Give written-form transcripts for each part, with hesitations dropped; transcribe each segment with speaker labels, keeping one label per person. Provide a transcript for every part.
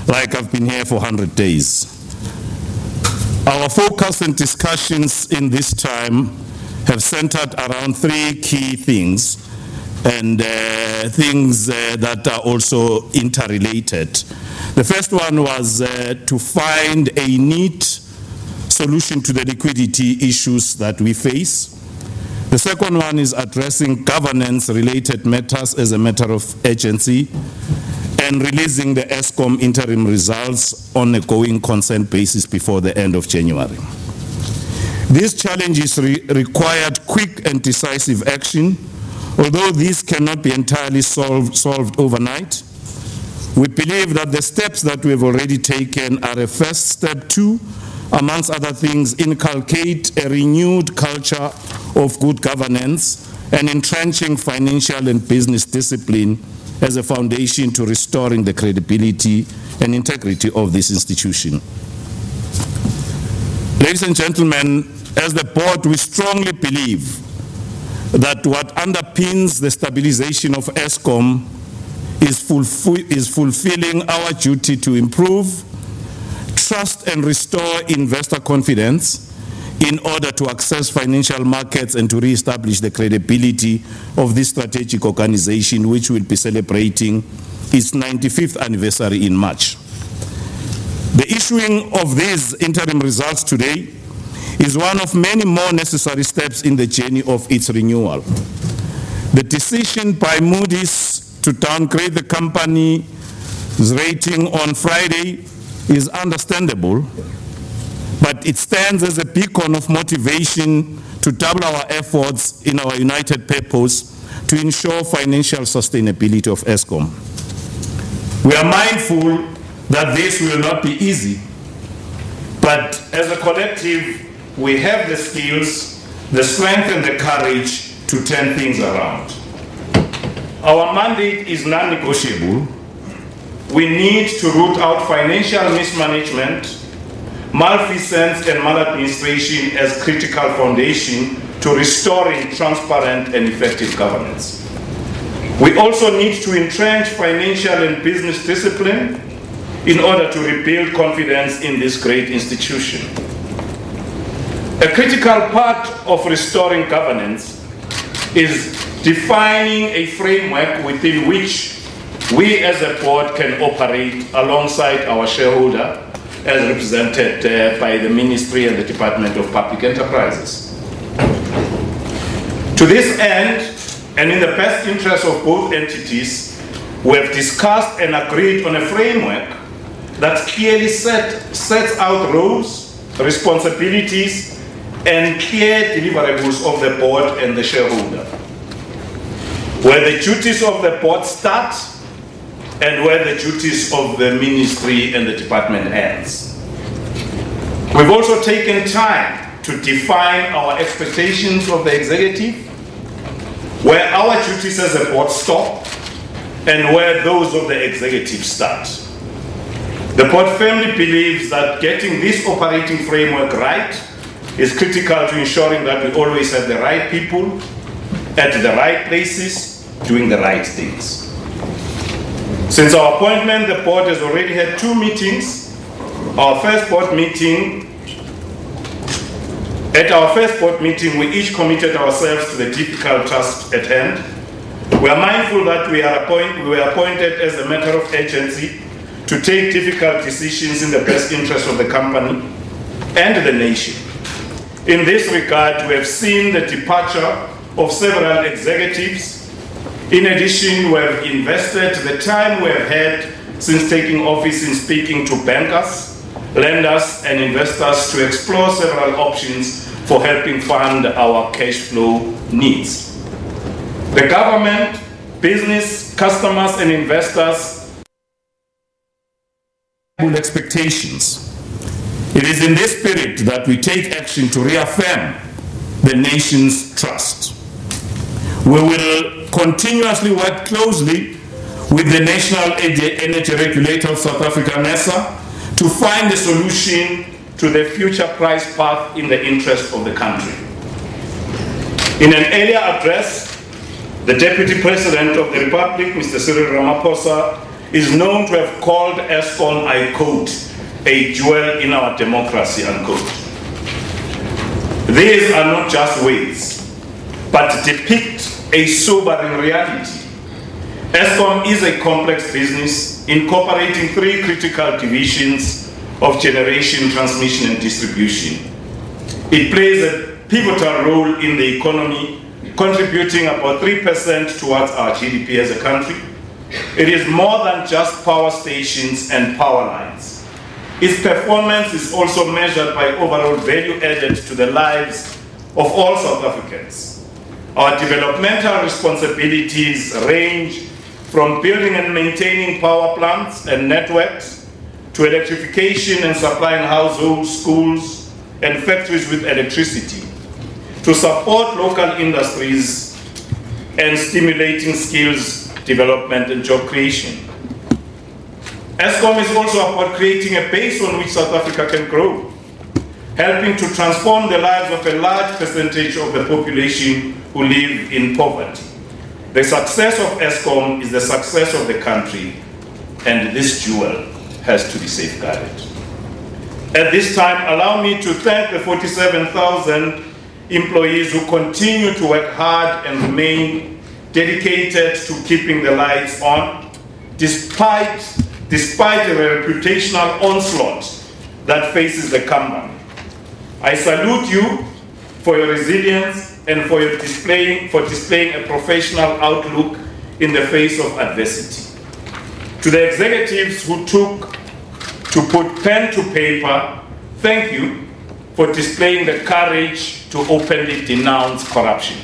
Speaker 1: like I've been here for 100 days. Our focus and discussions in this time have centered around three key things, and things that are also interrelated. The first one was to find a neat solution to the liquidity issues that we face. The second one is addressing governance-related matters as a matter of urgency and releasing the Eskom interim results on a going concern basis before the end of January. These challenges required quick and decisive action. Although these cannot be entirely solved overnight, we believe that the steps that we have already taken are a first step to, amongst other things, inculcate a renewed culture of good governance and entrenching financial and business discipline as a foundation to restoring the credibility and integrity of this institution. Ladies and gentlemen, as the board, we strongly believe that what underpins the stabilization of Eskom is fulfilling our duty to improve trust and restore investor confidence in order to access financial markets and to reestablish the credibility of this strategic organization, which will be celebrating its 95th anniversary in March. The issuing of these interim results today is one of many more necessary steps in the journey of its renewal. The decision by Moody's to downgrade the company's rating on Friday is understandable, but it stands as a beacon of motivation to double our efforts in our united purpose to ensure financial sustainability of Eskom. We are mindful that this will not be easy, but as a collective, we have the skills, the strength and the courage to turn things around. Our mandate is non-negotiable. We need to root out financial mismanagement, malfeasance and maladministration as critical foundation to restoring transparent and effective governance. We also need to entrench financial and business discipline in order to rebuild confidence in this great institution. A critical part of restoring governance is defining a framework within which we as a board can operate alongside our shareholder as represented by the Ministry and the Department of Public Enterprises. To this end, and in the best interest of both entities, we have discussed and agreed on a framework that clearly sets out roles, responsibilities, and clear deliverables of the board and the shareholder, where the duties of the board start and where the duties of the ministry and the department ends. We've also taken time to define our expectations of the executive, where our duties as a board stop and where those of the executive start. The board firmly believes that getting this operating framework right is critical to ensuring that we always have the right people at the right places doing the right things. Since our appointment, the board has already had 2 meetings. At our first board meeting, we each committed ourselves to the difficult task at hand. We are mindful that we were appointed as a matter of urgency to take difficult decisions in the best interest of the company and the nation. In this regard, we have seen the departure of several executives. In addition, we have invested the time we have had since taking office in speaking to bankers, lenders, and investors to explore several options for helping fund our cash flow needs. The government, business, customers, and investors have expectations. It is in this spirit that we take action to reaffirm the nation's trust. We will continuously work closely with the National Energy Regulator of South Africa, NERSA, to find a solution to the future price path in the interest of the country. In an earlier address, the Deputy President of the Republic, Mr. Cyril Ramaphosa, is known to have called Eskom, I quote, a jewel in our democracy, unquote. These are not just words, but depict a sobering reality. Eskom is a complex business incorporating three critical divisions of generation, transmission, and distribution. It plays a pivotal role in the economy, contributing about 3% towards our GDP as a country. It is more than just power stations and power lines. Its performance is also measured by overall value added to the lives of all South Africans. Our developmental responsibilities range from building and maintaining power plants and networks to electrification and supplying households, schools, and factories with electricity, to support local industries and stimulating skills development and job creation. Eskom is also about creating a base on which South Africa can grow, helping to transform the lives of a large percentage of the population who live in poverty. The success of Eskom is the success of the country, and this jewel has to be safeguarded. At this time, allow me to thank the 47,000 employees who continue to work hard and remain dedicated to keeping the lights on, despite the reputational onslaught that faces the company. I salute you for your resilience and for displaying a professional outlook in the face of adversity. To the executives who took to put pen to paper, thank you for displaying the courage to openly denounce corruption.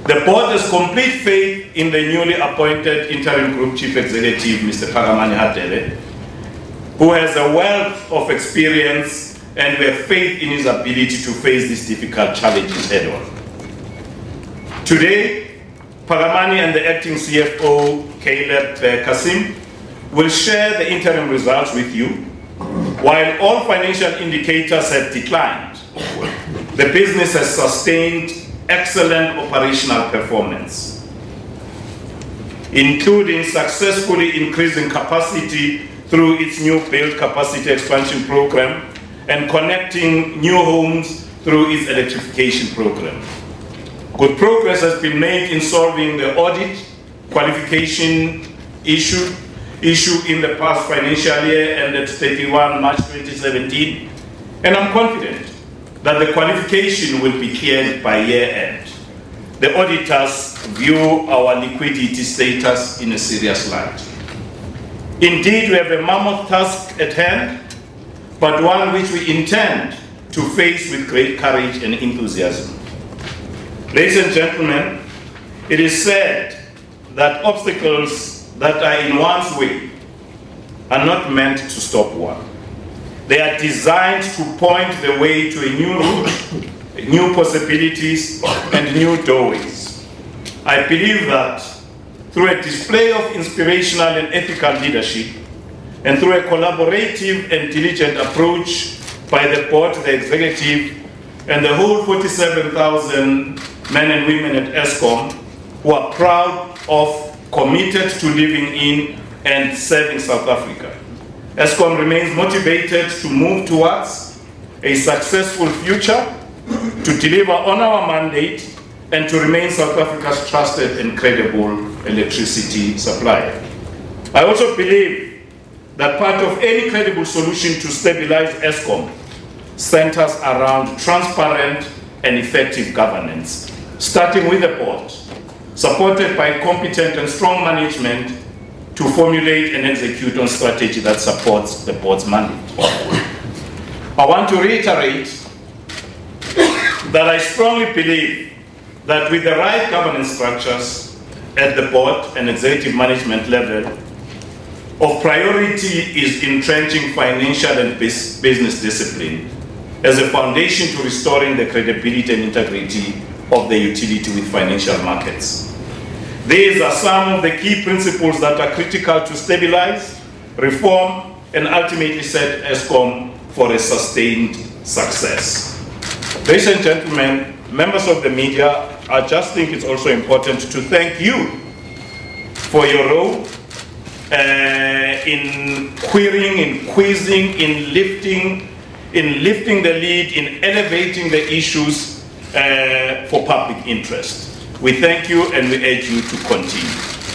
Speaker 1: The board has complete faith in the newly appointed interim group chief executive, Mr. Pagamani Hadele, who has a wealth of experience, and we have faith in his ability to face these difficult challenges head on. Today, Pagamani and the acting CFO, Caleb Kasim, will share the interim results with you. While all financial indicators have declined, the business has sustained excellent operational performance, including successfully increasing capacity through its new build capacity expansion program and connecting new homes through its electrification program. Good progress has been made in solving the audit qualification issue in the past financial year ended 31 March 2017, and I'm confident that the qualification will be cleared by year end. The auditors view our liquidity status in a serious light. Indeed, we have a mammoth task at hand, but one which we intend to face with great courage and enthusiasm. Ladies and gentlemen, it is said that obstacles that are in one's way are not meant to stop one. They are designed to point the way to a new route, new possibilities, and new doorways. I believe that through a display of inspirational and ethical leadership, and through a collaborative and diligent approach by the board, the executive, and the whole 47,000 men and women at Eskom, who are proud of, committed to living in and serving South Africa, Eskom remains motivated to move towards a successful future, to deliver on our mandate, and to remain South Africa's trusted and credible electricity supplier. I also believe that part of any credible solution to stabilize Eskom centers around transparent and effective governance, starting with the board, supported by competent and strong management to formulate and execute on strategy that supports the board's mandate. I want to reiterate that I strongly believe that with the right governance structures at the board and executive management level, of priority is entrenching financial and business discipline as a foundation to restoring the credibility and integrity of the utility with financial markets. These are some of the key principles that are critical to stabilize, reform, and ultimately set Eskom for a sustained success. Ladies and gentlemen, members of the media, I just think it's also important to thank you for your role in querying, in quizzing, in lifting the lead, in elevating the issues for public interest. We thank you and we urge you to continue.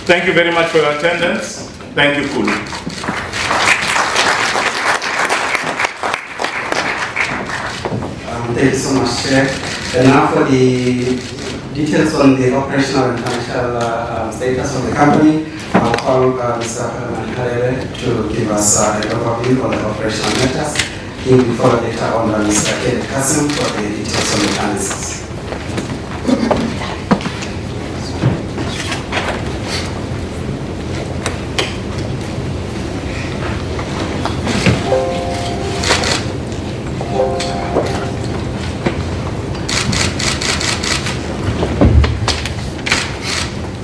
Speaker 1: Thank you very much for your attendance. Thank you, Kulu.
Speaker 2: Thank you so much, Chair. And now for the details on the operational and financial status of the company, I'll call Mr. Harere to give us an overview on the operational matters. He will be followed later on by Mr. Kenneth Kasim for the details on the finances.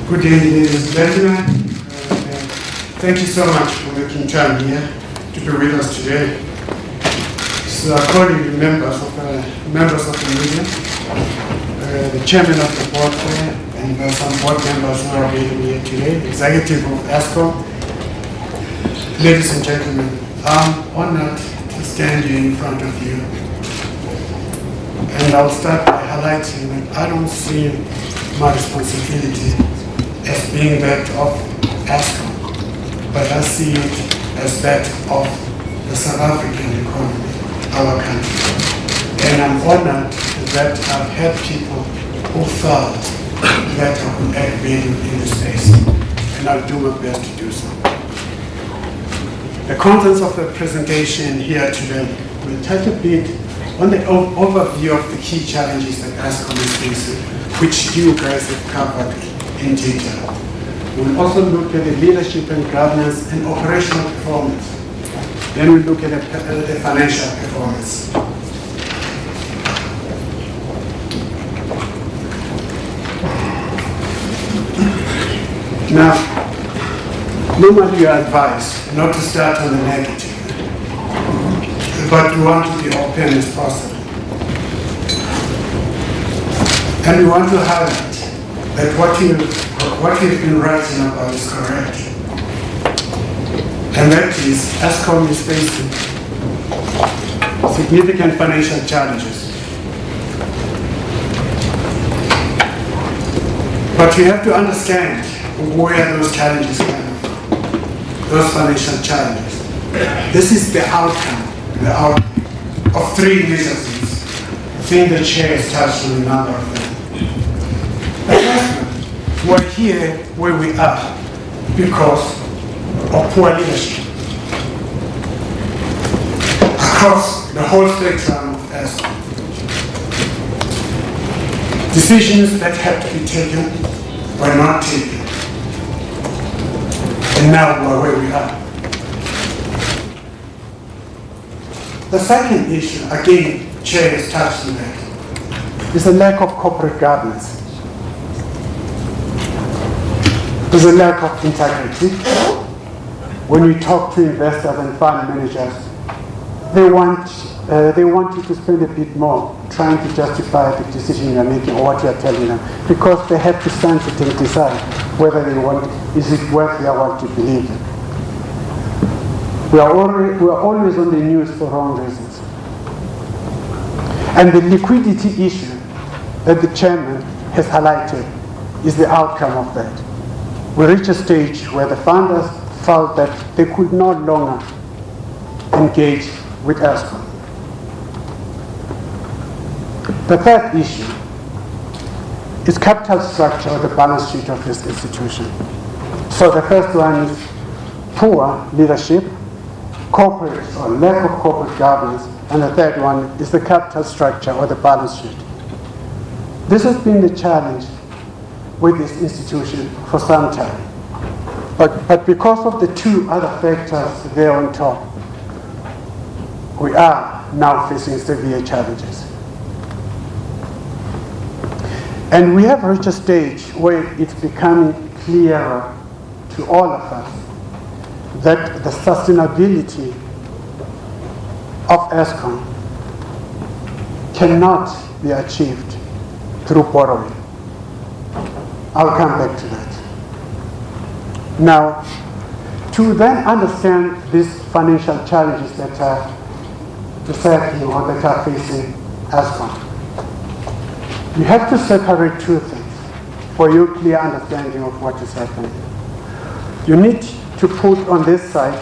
Speaker 3: Good day, ladies and gentlemen. Thank you so much for making time here to be with us today. So our colleagues, members of the media, the chairman of the board there, and some board members who are available here today, executive of Eskom. Ladies and gentlemen, I'm honored to stand here in front of you. And I'll start by highlighting that I don't see my responsibility as being that of Eskom, but I see it as that of the South African economy, our country. And I'm honored that I've had people who felt that I could add value in this space, and I'll do my best to do so. The contents of the presentation here today will touch a bit on the overview of the key challenges that Eskom is facing, which you guys have covered in detail. We'll also look at the leadership and governance and operational performance. Then we'll look at the financial performance. Now, normally you are advised not to start on the negative, but we want to be open as possible. And we want to highlight that what you've been writing about is correct. And that is, Eskom is facing significant financial challenges. But you have to understand where those challenges come from, those financial challenges. This is the outcome of three major things. I think the chair has touched on a number of them. The first one, we're here where we are because of poor leadership across the whole spectrum of Eskom. Decisions that had to be taken were not taken. And now we're where we are. The second issue, again, Chair has touched on that, is a lack of corporate governance. There's a lack of integrity. When we talk to investors and fund managers, they want you to spend a bit more trying to justify the decision you're making or what you're telling them, because they have to sense it and decide whether is it worth their while to believe in. We are always on the news for wrong reasons. And the liquidity issue that the chairman has highlighted is the outcome of that. We reached a stage where the funders felt that they could no longer engage with Eskom. The third issue is capital structure of the balance sheet of this institution. So the first one is poor leadership, corporate or lack of corporate governance, and the third one is the capital structure or the balance sheet. This has been the challenge with this institution for some time. But because of the two other factors there on top, we are now facing severe challenges. And we have reached a stage where it's becoming clearer to all of us that the sustainability of Eskom cannot be achieved through borrowing. I'll come back to that. Now, To then understand these financial challenges that are besetting or that are facing Eskom, you have to separate two things for your clear understanding of what is happening. You need to put on this side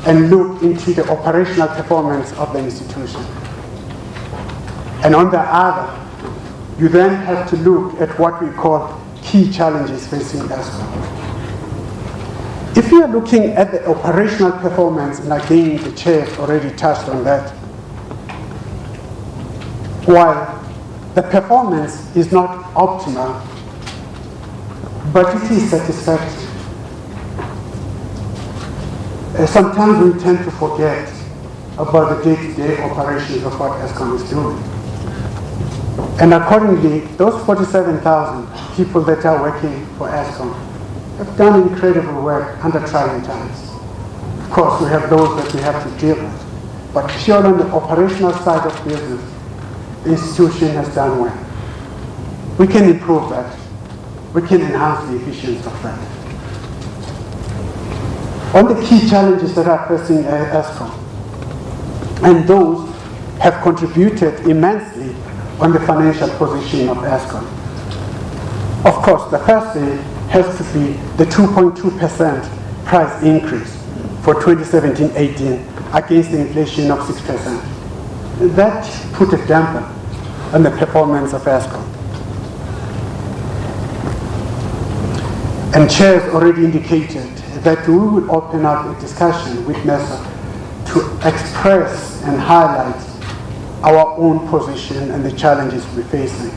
Speaker 3: and look into the operational performance of the institution. And on the other, you then have to look at what we call key challenges facing Eskom. If you are looking at the operational performance, and again the chair already touched on that, while the performance is not optimal, but it is satisfactory. Sometimes we tend to forget about the day-to-day operations of what Eskom is doing. And accordingly, those 47,000 people that are working for Eskom have done incredible work under trying times. Of course, we have those that we have to deal with. But purely on the operational side of business, the institution has done well. We can improve that. We can enhance the efficiency of that. On the key challenges that are facing Eskom, and those have contributed immensely on the financial position of Eskom. Of course, the first thing has to be the 2.2% price increase for 2017-18 against the inflation of 6%. That put a damper on the performance of Eskom. And Chair has already indicated that we will open up a discussion with NESA to express and highlight our own position and the challenges we're facing.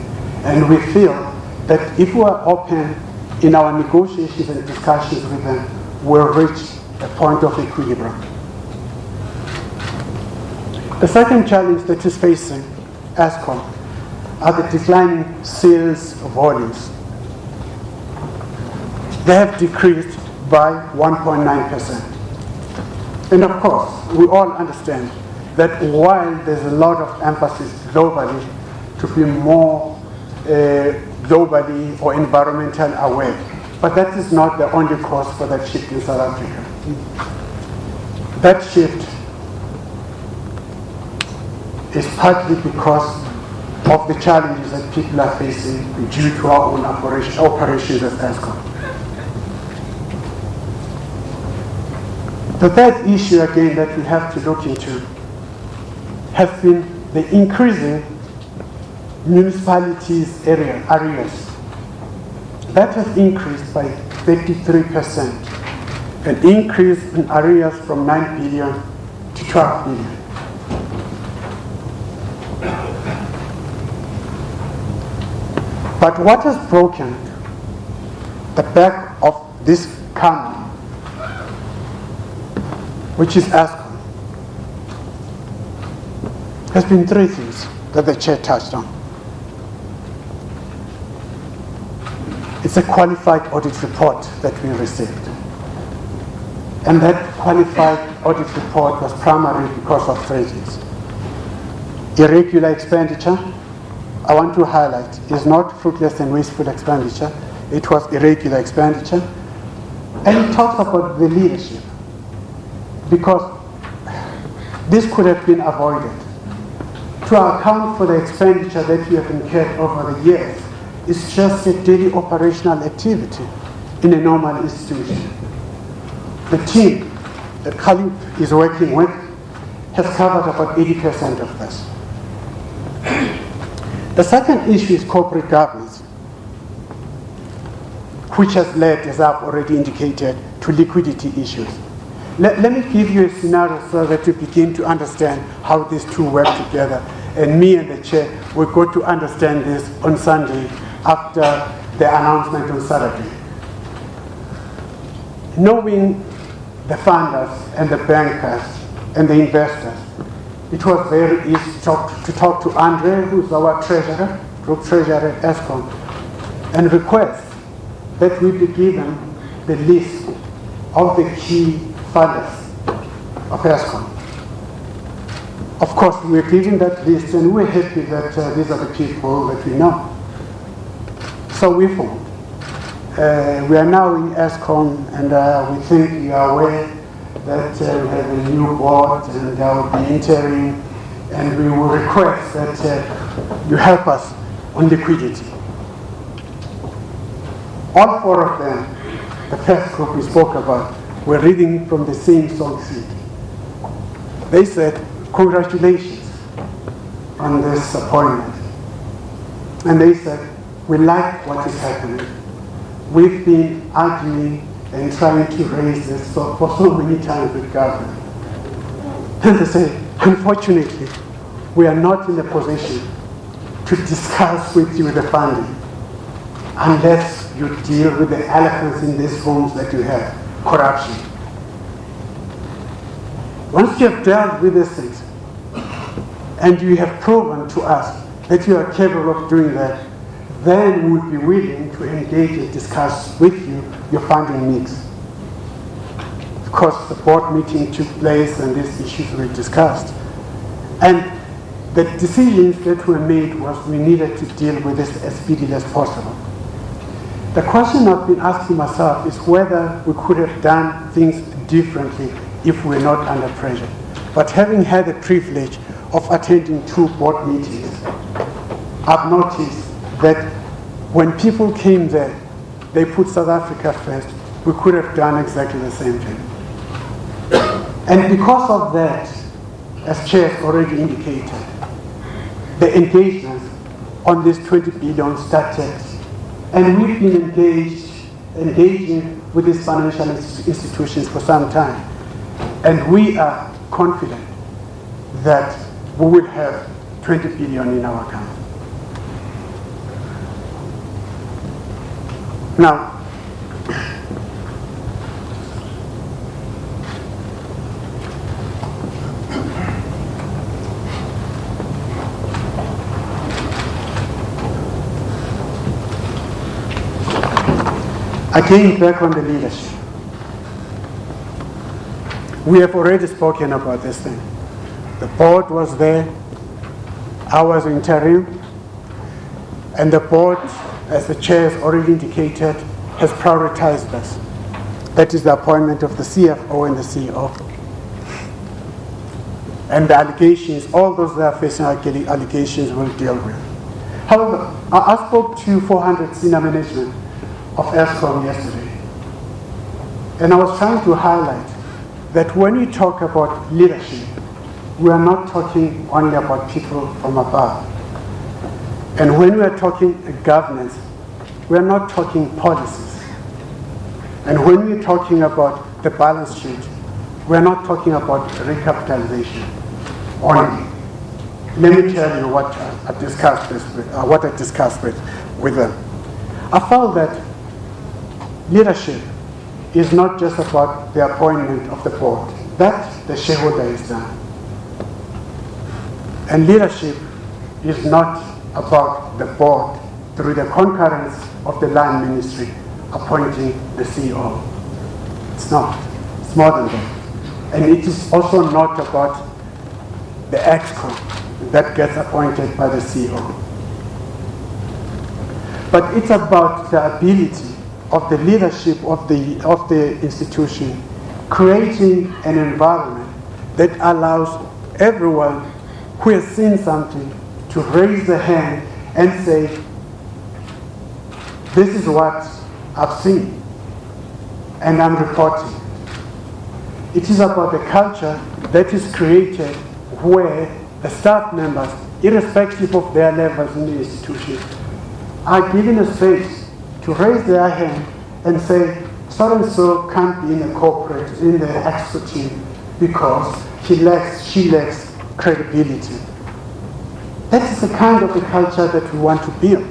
Speaker 3: And we feel that if we are open in our negotiations and discussions with them, we'll reach a point of equilibrium. The second challenge that is facing Eskom are the declining sales volumes. They have decreased by 1.9%. And of course, we all understand that while there's a lot of emphasis globally to be more globally or environmental aware, but that is not the only cause for that shift in South Africa. That shift is partly because of the challenges that people are facing due to our own operations as Eskom. The third issue again that we have to look into has been the increasing municipalities arrears. That has increased by 33%, an increase in arrears from 9 billion to 12 billion. But what has broken the back of this camel, which is Eskom, has been three things that the chair touched on. It's a qualified audit report that we received. And that qualified audit report was primarily because of three things. Irregular expenditure, I want to highlight, is not fruitless and wasteful expenditure. It was irregular expenditure. And it talks about the leadership, because this could have been avoided. To account for the expenditure that we have incurred over the years is just a daily operational activity in a normal institution. The team that Khalid is working with has covered about 80% of this. The second issue is corporate governance, which has led, as I've already indicated, to liquidity issues. Let me give you a scenario so that you begin to understand how these two work together. And me and the chair will go to understand this on Sunday after the announcement on Saturday. Knowing the funders and the bankers and the investors, it was very easy to talk to Andre, who's our treasurer, group treasurer at Eskom, and request that we be given the list of the key funders of Eskom. Of course, we're given that list, and we're happy that these are the people that we know. So we formed We are now in Eskom, and we think you are aware that we have a new board, and there will be interim, and we will request that you help us on liquidity. All four of them, the first group we spoke about, were reading from the same song sheet. They said, congratulations on this appointment. And they said, we like what is happening. We've been arguing and trying to raise this for so many times with government. And they say, unfortunately, we are not in a position to discuss with you the funding unless you deal with the elephants in these rooms that you have, corruption. Once you have dealt with these things, and you have proven to us that you are capable of doing that, then we would be willing to engage and discuss with you your funding mix. Of course, the board meeting took place and these issues were discussed. And the decisions that were made was we needed to deal with this as speedily as possible. The question I've been asking myself is whether we could have done things differently if we were not under pressure. But having had the privilege of attending 2 board meetings, I've noticed that when people came there, they put South Africa first. We could have done exactly the same thing. And because of that, as Chair already indicated, the engagements on this 20 billion started. And we've been engaging with these financial institutions for some time. And we are confident that we will have 20 billion in our account. Now, again, back on the leadership. We have already spoken about this thing. The board was there, I was interim, and the board, as the chair has already indicated, has prioritized us. That is the appointment of the CFO and the CEO. And the allegations, all those that are facing allegations, we'll deal with. However, I spoke to 400 senior management of Eskom yesterday, and I was trying to highlight that when we talk about leadership, we are not talking only about people from above. And when we are talking governance, we are not talking policies. And when we are talking about the balance sheet, we are not talking about recapitalization only. Let me tell you what I discussed with them. I felt that leadership is not just about the appointment of the board. That the shareholder is done. And leadership is not about the board through the concurrence of the land ministry appointing the CEO. It's not. It's more than that. And it is also not about the Eskom that gets appointed by the CEO. But it's about the ability of the leadership of the institution creating an environment that allows everyone who has seen something to raise their hand and say, this is what I've seen, and I'm reporting. It is about the culture that is created where the staff members, irrespective of their levels in the institution, are given a space to raise their hand and say, so-and-so can't be in the corporate, in the expert team, because she lacks credibility. That is the kind of the culture that we want to build.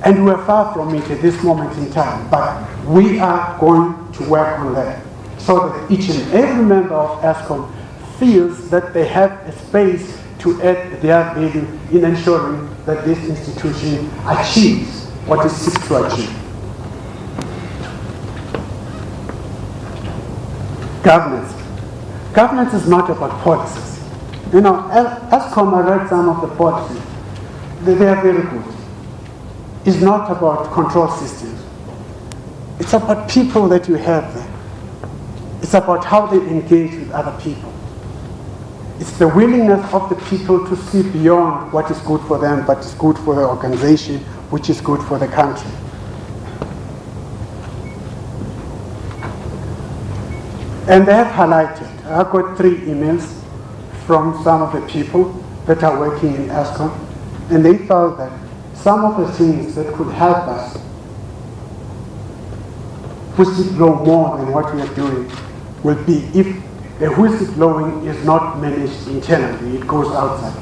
Speaker 3: And we are far from it at this moment in time, but we are going to work on that so that each and every member of Eskom feels that they have a space to add their value in ensuring that this institution achieves what it seeks to achieve. Governance. Governance is not about policies. You know, Eskom, I read some of the policies. They are very good. is not about control systems. It's about people that you have there. It's about how they engage with other people. It's the willingness of the people to see beyond what is good for them, but is good for the organization, which is good for the country. And they have highlighted, I've got 3 emails from some of the people that are working in Eskom, and they felt that some of the things that could help us whistleblow more than what we are doing will be if the whistleblowing is not managed internally, it goes outside.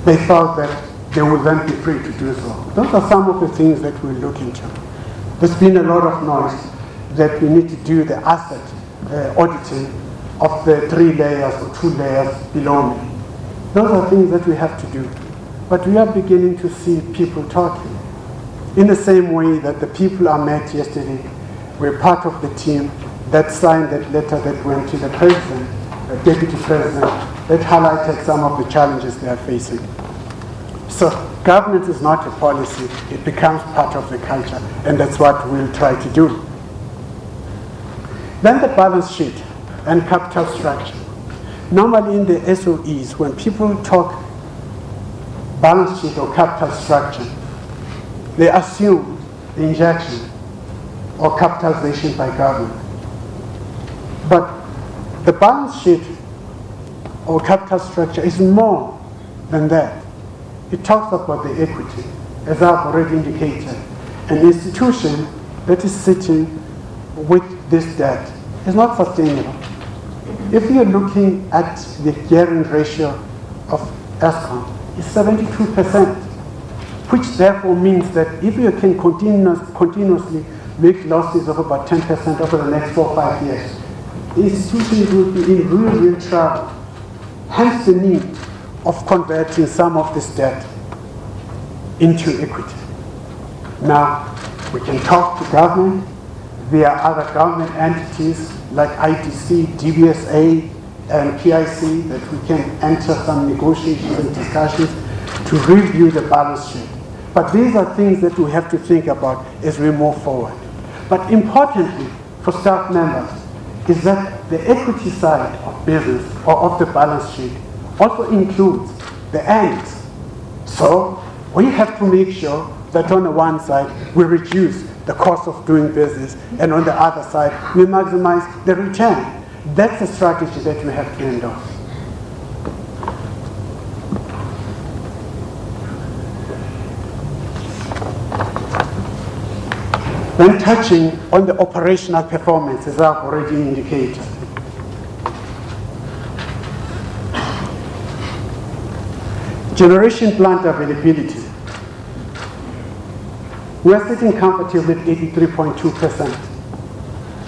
Speaker 3: They felt that they would then be free to do so. Those are some of the things that we'll look into. There's been a lot of noise that we need to do the asset auditing of the 3 layers or 2 layers below me. Those are things that we have to do. But we are beginning to see people talking. In the same way that the people I met yesterday were part of the team that signed that letter that went to the president, the deputy president, that highlighted some of the challenges they are facing. So governance is not a policy, it becomes part of the culture, and that's what we'll try to do. Then the balance sheet and capital structure. Normally in the SOEs, when people talk balance sheet or capital structure, they assume the injection or capitalization by government. But the balance sheet or capital structure is more than that. It talks about the equity, as I've already indicated. An institution that is sitting with this debt is not sustainable. If you're looking at the gearing ratio of Eskom, it's 72%, which therefore means that if you can continuously make losses of about 10% over the next 4 or 5 years, the institutions will be in real trouble. Hence the need of converting some of this debt into equity. Now, we can talk to government. There are other government entities like ITC, DBSA, and PIC that we can enter some negotiations and discussions to review the balance sheet. But these are things that we have to think about as we move forward. But importantly for staff members is that the equity side of business or of the balance sheet also includes the earnings. So we have to make sure that on the one side we reduce the cost of doing business, and on the other side we maximize the return. That's the strategy that we have to endorse. When touching on the operational performance, as I've already indicated, generation plant availability, we are sitting comfortably at 83.2%.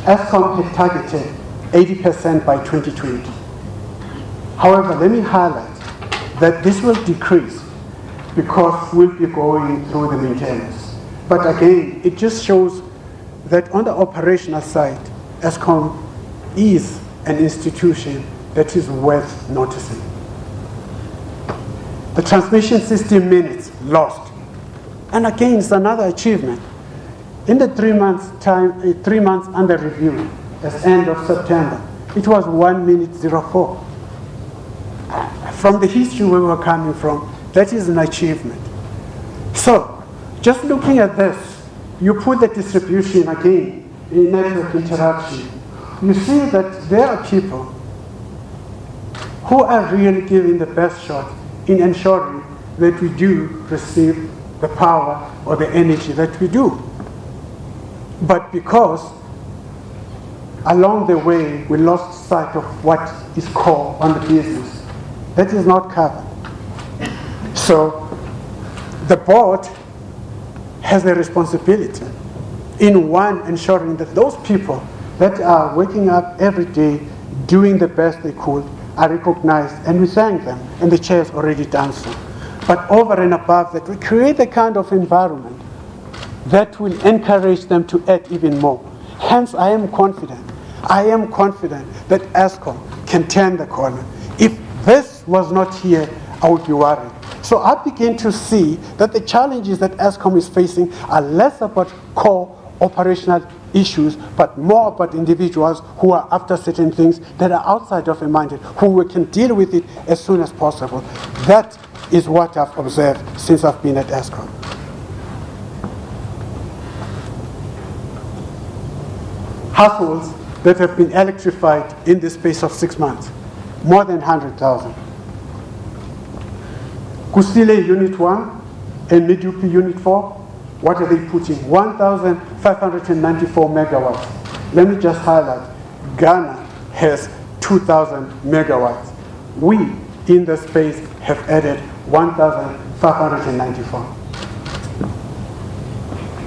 Speaker 3: Eskom had targeted 80% by 2020. However, let me highlight that this will decrease because we'll be going through the maintenance. But again, it just shows that on the operational side, Eskom is an institution that is worth noticing. The transmission system minutes lost. And again, it's another achievement. In the 3 months time, 3 months under review, as end of September, it was 1 minute 04. From the history where we were coming from, that is an achievement. So, just looking at this, you put the distribution again in network interaction. You see that there are people who are really giving the best shot in ensuring that we do receive the power or the energy that we do. But because along the way we lost sight of what is core on the business, that is not covered. So the board has a responsibility in one, ensuring that those people that are waking up every day doing the best they could are recognized, and we thank them, and the chair has already done so. But over and above that, we create a kind of environment that will encourage them to add even more. Hence, I am confident that Eskom can turn the corner. If this was not here, I would be worried. So I begin to see that the challenges that Eskom is facing are less about core operational issues, but more about individuals who are after certain things that are outside of a mandate, who we can deal with it as soon as possible. That is what I've observed since I've been at Eskom. Households that have been electrified in the space of 6 months, more than 100,000. Kusile Unit 1 and Medupi Unit 4, what are they putting? 1,594 megawatts. Let me just highlight, Ghana has 2,000 megawatts. We, in the space, have added 1,594.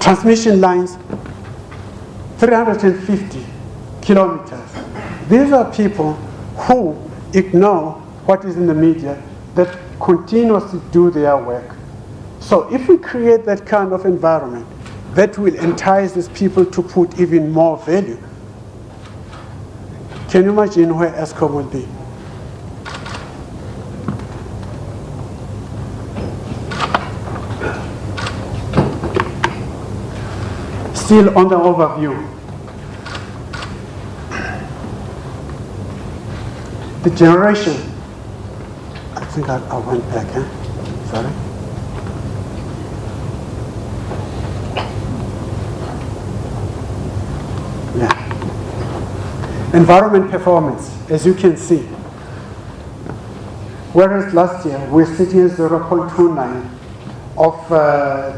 Speaker 3: Transmission lines, 350 kilometers. These are people who ignore what is in the media, that continuously do their work. So if we create that kind of environment, that will entice these people to put even more value. Can you imagine where Eskom will be? Still on the overview, the generation, I think I went back, sorry. Yeah. Environment performance, as you can see. Whereas last year we're sitting at 0.29 of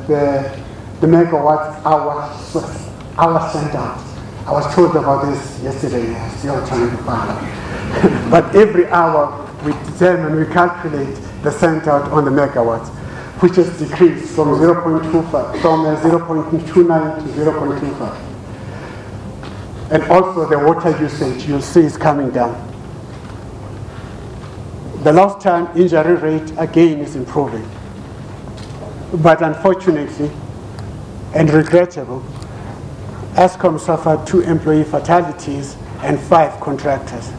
Speaker 3: the megawatt hour sent out. I was told about this yesterday, I'm still trying to find out. But every hour we determine, we calculate the sent out on the megawatts, which has decreased from 0.25, from 0.29 to 0.25. And also the water usage, you'll see, is coming down. The lost time injury rate, again, is improving. But unfortunately, and regrettable, Eskom suffered 2 employee fatalities and 5 contractors.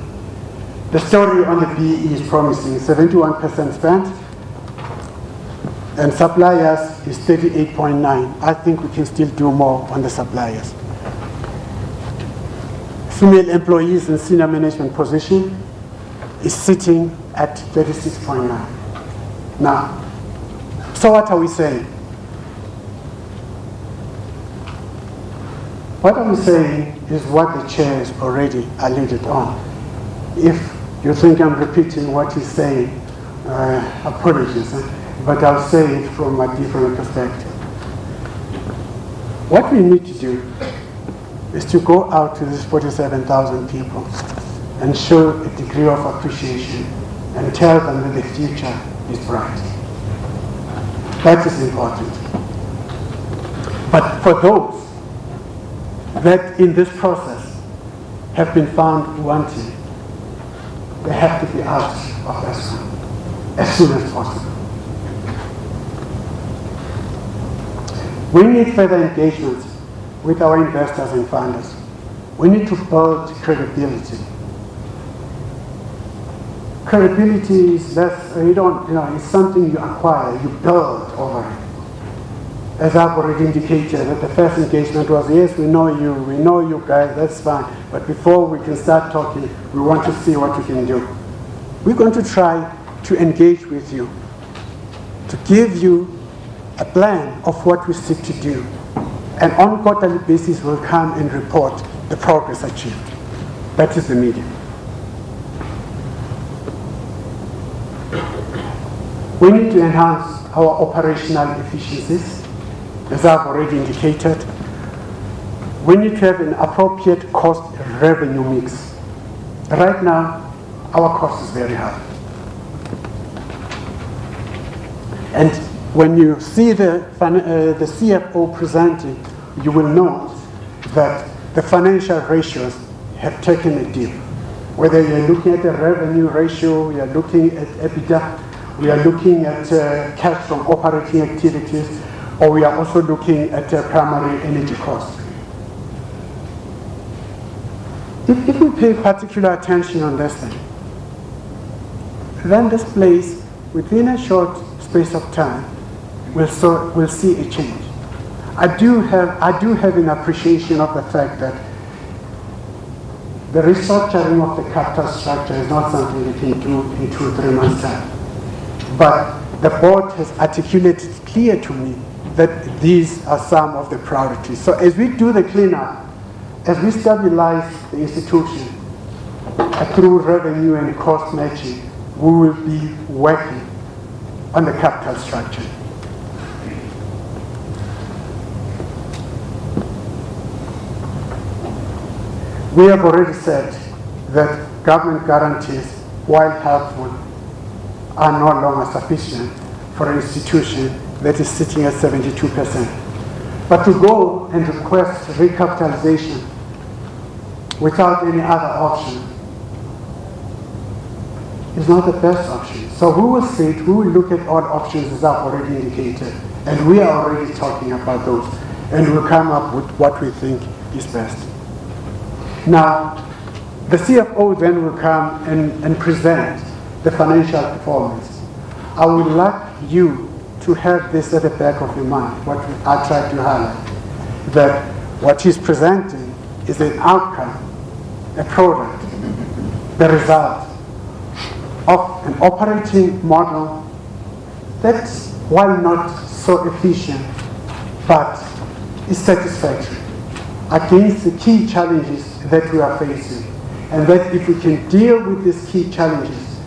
Speaker 3: The story on the BE is promising, 71% spent, and suppliers is 38.9. I think we can still do more on the suppliers. Female employees in senior management position is sitting at 36.9. Now, so what are we saying? What I'm saying is what the chair has already alluded on. If you think I'm repeating what he's saying, apologies, but I'll say it from a different perspective. What we need to do is to go out to these 47,000 people and show a degree of appreciation and tell them that the future is bright. That is important. But for those that in this process have been found wanting, they have to be out of Eskom as soon as possible. We need further engagement with our investors and funders. We need to build credibility. Credibility is less, it's something you acquire, you build over it. As I've already indicated, that the first engagement was, yes, we know you guys, that's fine. But before we can start talking, we want to see what we can do. We're going to try to engage with you, to give you a plan of what we seek to do. And on a quarterly basis, we'll come and report the progress achieved. That is the medium. We need to enhance our operational efficiencies. As I've already indicated, we need to have an appropriate cost-revenue mix. Right now, our cost is very high. And when you see the CFO presenting, you will note that the financial ratios have taken a dip. Whether you're looking at the revenue ratio, you're looking at EBITDA, we are looking at cash from operating activities, or we are also looking at primary energy costs. If we pay particular attention on this thing, then this place, within a short space of time, we'll see a change. I do have an appreciation of the fact that the restructuring of the capital structure is not something we can do in 2 or 3 months' time. But the board has articulated clear to me that these are some of the priorities. So as we do the cleanup, as we stabilize the institution through revenue and cost matching, we will be working on the capital structure. We have already said that government guarantees, while helpful, are no longer sufficient for an institution that is sitting at 72%. But to go and request recapitalization without any other option is not the best option. So we will sit, we will look at all options as I've already indicated, and we are already talking about those, and we'll come up with what we think is best. Now, the CFO then will come and present the financial performance. I would like you to have this at the back of your mind, what I tried to highlight, that what he's presenting is an outcome, a product, the result of an operating model that's, while not so efficient, but is satisfactory against the key challenges that we are facing. And that if we can deal with these key challenges,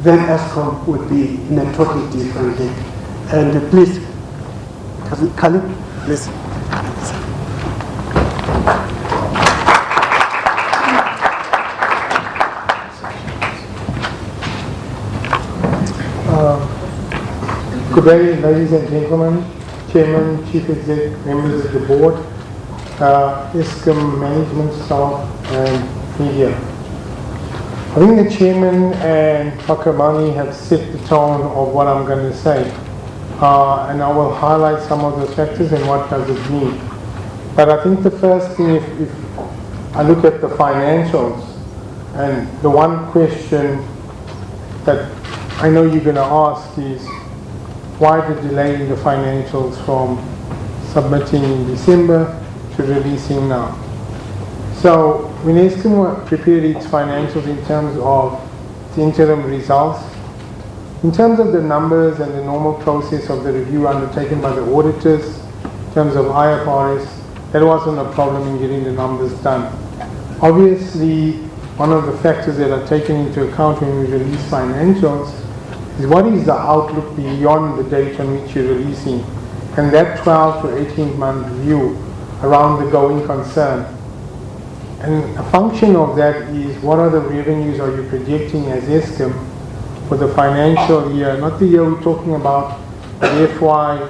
Speaker 3: then Eskom would be in a totally different league. And please, Khalid, please.
Speaker 4: Good day, ladies and gentlemen, Chairman, Chief Executive, members of the Board, Eskom management staff and media. I think the Chairman and Fakamani have set the tone of what I'm going to say, and I will highlight some of the factors and what does it mean. But I think the first thing, if I look at the financials, and the one question that I know you're going to ask is, why the delay in the financials from submitting in December to releasing now? So when Eskom prepared its financials in terms of the interim results, in terms of the numbers and the normal process of the review undertaken by the auditors, in terms of IFRS, that wasn't a problem in getting the numbers done. Obviously, one of the factors that are taken into account when we release financials is what is the outlook beyond the date on which you're releasing, and that 12 to 18 month view around the going concern. And a function of that is, what are the revenues are you projecting as Eskom for the financial year, not the year we're talking about, the FY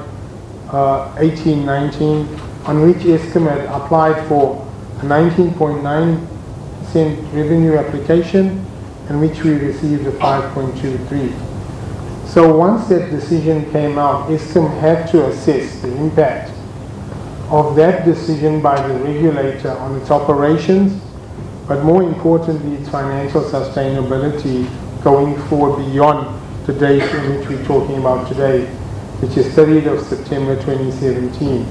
Speaker 4: 18-19, on which Eskom had applied for a 19.9% revenue application, and which we received a 5.23. So once that decision came out, Eskom had to assess the impact of that decision by the regulator on its operations, but more importantly, its financial sustainability going forward beyond the date in which we're talking about today, which is 30th of September 2017.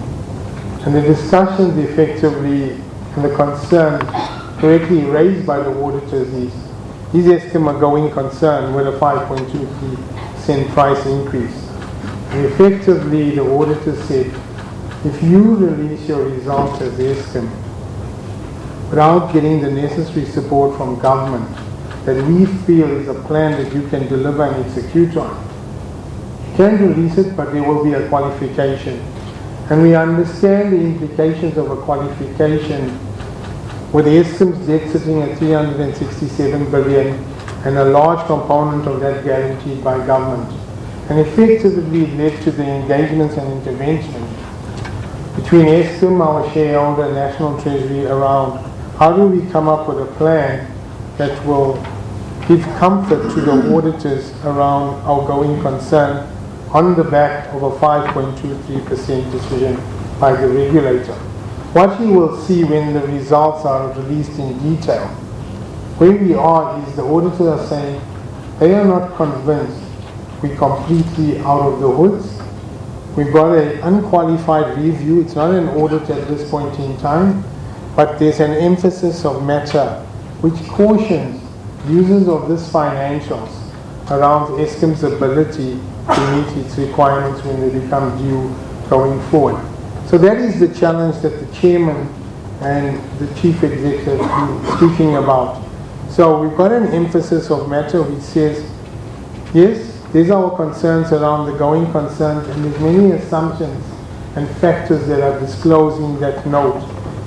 Speaker 4: And the discussions effectively and the concern correctly raised by the auditors is Eskom a going concern with a 5.23% price increase? And effectively, the auditors said, if you release your results as Eskom without getting the necessary support from government that we feel is a plan that you can deliver and execute on, you can release it, but there will be a qualification. And we understand the implications of a qualification with Eskom's debt sitting at 367 billion and a large component of that guaranteed by government. And effectively it led to the engagements and intervention between Eskom, our shareholder, and National Treasury around how do we come up with a plan that will give comfort to the auditors around our going concern on the back of a 5.23% decision by the regulator. What you will see when the results are released in detail, where we are is the auditors are saying they are not convinced we're completely out of the woods. We've got an unqualified review. It's not an audit at this point in time, but there's an emphasis of matter which cautions users of this financials around Eskom's ability to meet its requirements when they become due going forward. So that is the challenge that the chairman and the chief executive are speaking about. So we've got an emphasis of matter which says, yes, these are our concerns around the going concerns, and there's many assumptions and factors that are disclosed in that note.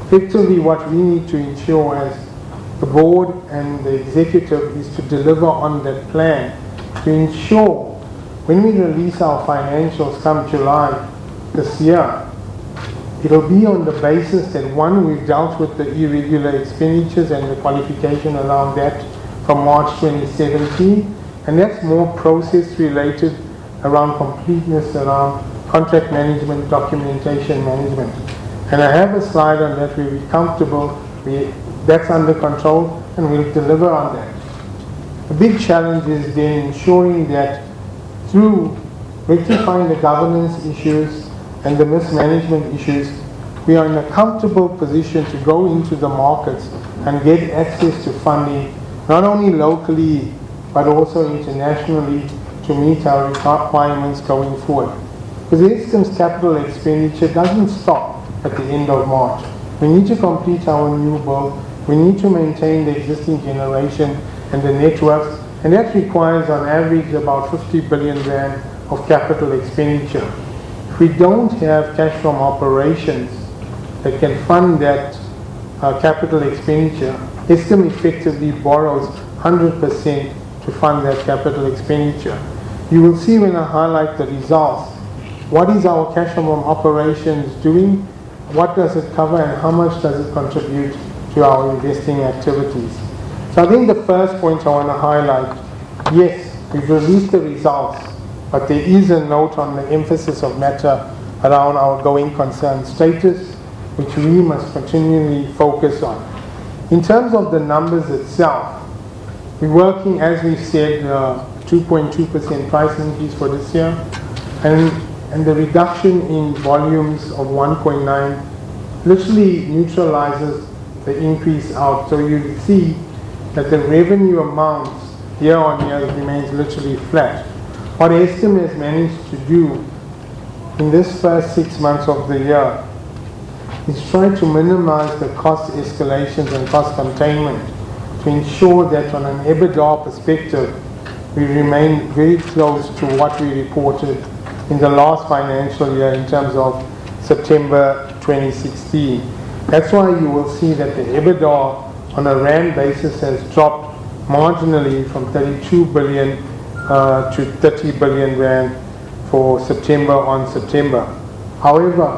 Speaker 4: Effectively, what we need to ensure as the board and the executive is to deliver on that plan to ensure when we release our financials come July this year, it'll be on the basis that one, we've dealt with the irregular expenditures and the qualification around that from March 2017, and that's more process related around completeness, around contract management, documentation management. And I have a slide on that where we're comfortable, that's under control, and we'll deliver on that. The big challenge is then ensuring that through rectifying the governance issues and the mismanagement issues, we are in a comfortable position to go into the markets and get access to funding, not only locally, but also internationally, to meet our requirements going forward. Because Eskom's capital expenditure doesn't stop at the end of March. We need to complete our new build, we need to maintain the existing generation and the networks, and that requires on average about 50 billion rand of capital expenditure. If we don't have cash from operations that can fund that capital expenditure, Eskom effectively borrows 100% to fund that capital expenditure. You will see when I highlight the results, what is our cash from operations doing, what does it cover, and how much does it contribute to our investing activities. So I think the first point I want to highlight, yes, we've released the results, but there is a note on the emphasis of matter around our going concern status, which we must continually focus on. In terms of the numbers itself, we're working, as we've said, 2.2% price increase for this year, and the reduction in volumes of 1.9 literally neutralizes the increase out. So you see that the revenue amounts year on year remains literally flat. What Eskom has managed to do in this first 6 months of the year is try to minimize the cost escalations and cost containment to ensure that on an EBITDA perspective, we remain very close to what we reported in the last financial year in terms of September 2016. That's why you will see that the EBITDA on a rand basis has dropped marginally from 32 billion to 30 billion rand for September on September. However,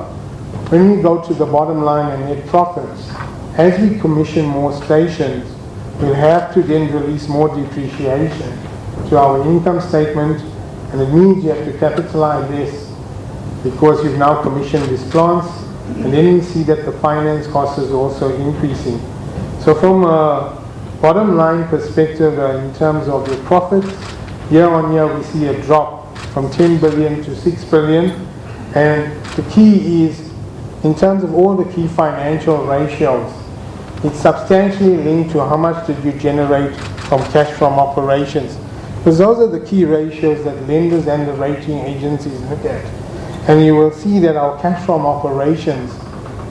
Speaker 4: when we go to the bottom line and net profits, as we commission more stations, we'll have to then release more depreciation to our income statement, and it means you have to capitalize this because you've now commissioned these plants, and then we see that the finance cost is also increasing. So from a bottom line perspective, in terms of the profits, year on year we see a drop from 10 billion to 6 billion, and the key is, in terms of all the key financial ratios, it's substantially linked to how much did you generate from cash from operations. Because those are the key ratios that lenders and the rating agencies look at. And you will see that our cash from operations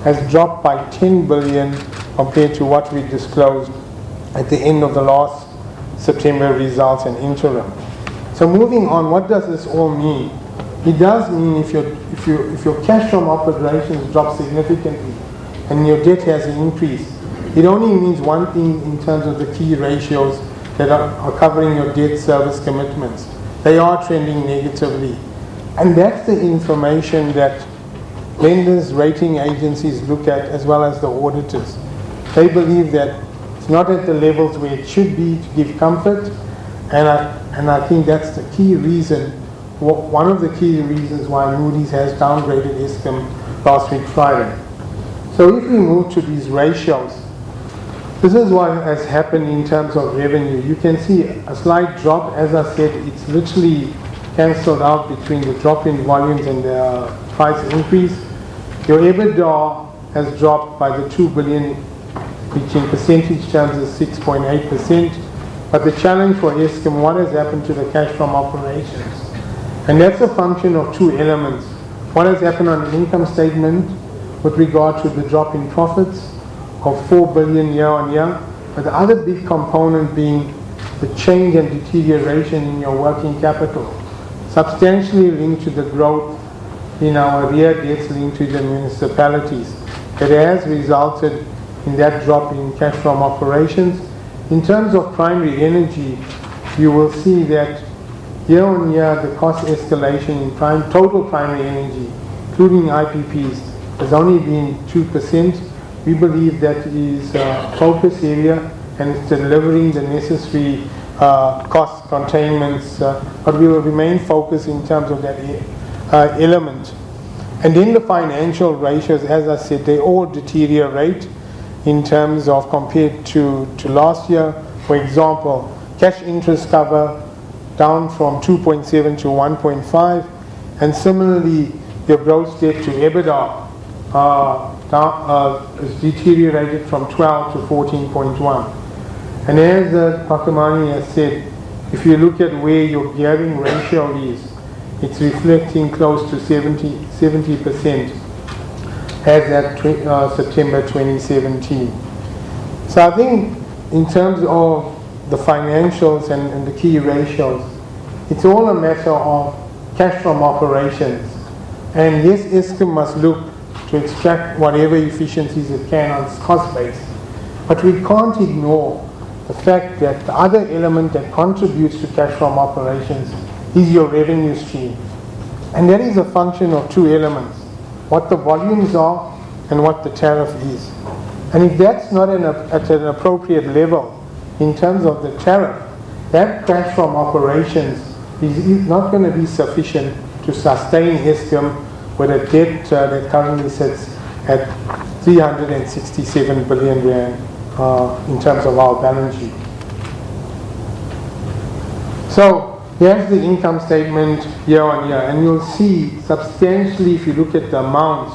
Speaker 4: has dropped by 10 billion compared to what we disclosed at the end of the last September results and interim. So moving on, what does this all mean? It does mean if your cash from operations drops significantly and your debt has increased, it only means one thing in terms of the key ratios that are covering your debt service commitments. They are trending negatively. And that's the information that lenders, rating agencies look at, as well as the auditors. They believe that it's not at the levels where it should be to give comfort, and I think that's the key reason, one of the key reasons why Moody's has downgraded Eskom last week Friday. So if we move to these ratios, this is what has happened in terms of revenue. You can see a slight drop. As I said, it's literally cancelled out between the drop in volumes and the price increase, your EBITDA has dropped by the 2 billion, which in percentage terms is 6.8%. But the challenge for Eskom, what has happened to the cash from operations? And that's a function of two elements. What has happened on the income statement with regard to the drop in profits of 4 billion year on year, but the other big component being the change and deterioration in your working capital, substantially linked to the growth in our arrear debts linked to the municipalities. It has resulted in that drop in cash from operations. In terms of primary energy, you will see that year on year the cost escalation in total primary energy, including IPPs, has only been 2%. We believe that is a focus area and it's delivering the necessary cost containments, but we will remain focused in terms of that element. And then the financial ratios, as I said, they all deteriorate in terms of compared to last year. For example, cash interest cover down from 2.7 to 1.5, and similarly your gross debt to EBITDA is deteriorated from 12 to 14.1. And as Pakamani has said, if you look at where your gearing ratio is, it's reflecting close to 70% as at September 2017. So I think in terms of the financials and the key ratios, it's all a matter of cash from operations. And yes, Eskom must look to extract whatever efficiencies it can on its cost base. But we can't ignore the fact that the other element that contributes to cash from operations is your revenue stream. And that is a function of two elements, what the volumes are and what the tariff is. And if that's not at an appropriate level in terms of the tariff, that cash from operations is not going to be sufficient to sustain Eskom with a debt that currently sits at 367 billion rand in terms of our balance sheet. So here's the income statement year on year, and you'll see substantially, if you look at the amounts,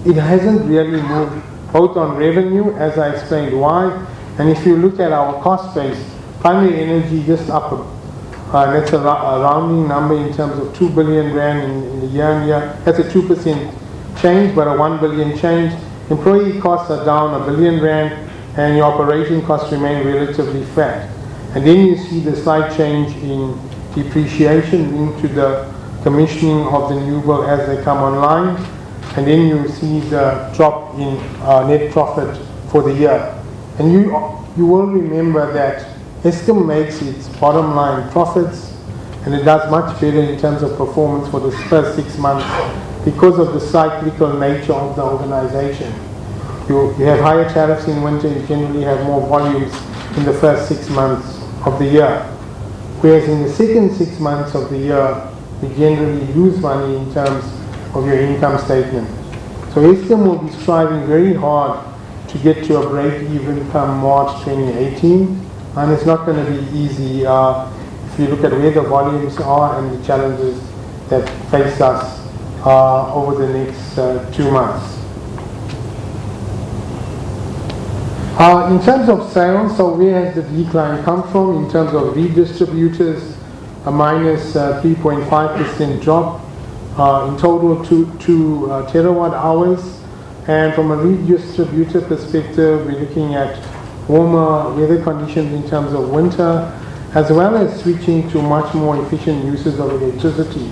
Speaker 4: it hasn't really moved both on revenue, as I explained why, and if you look at our cost base, primary energy just up, that's a rounding number in terms of 2 billion rand in the year on year. That's a 2% change, but a 1 billion change. Employee costs are down 1 billion rand, and your operating costs remain relatively flat. And then you see the slight change in depreciation linked to the commissioning of the renewable as they come online. And then you see the drop in net profit for the year. And you will remember that Eskom makes its bottom line profits, and it does much better in terms of performance for the first 6 months because of the cyclical nature of the organization. You have higher tariffs in winter, you generally have more volumes in the first 6 months of the year. Whereas in the second 6 months of the year, you generally lose money in terms of your income statement. So Eskom will be striving very hard to get to a break-even come March 2018, and it's not going to be easy if you look at where the volumes are and the challenges that face us over the next 2 months. In terms of sales, so where has the decline come from? In terms of redistributors, a minus 3.5% drop. In total, 2 terawatt hours. And from a redistributor perspective, we're looking at warmer weather conditions in terms of winter, as well as switching to much more efficient uses of electricity.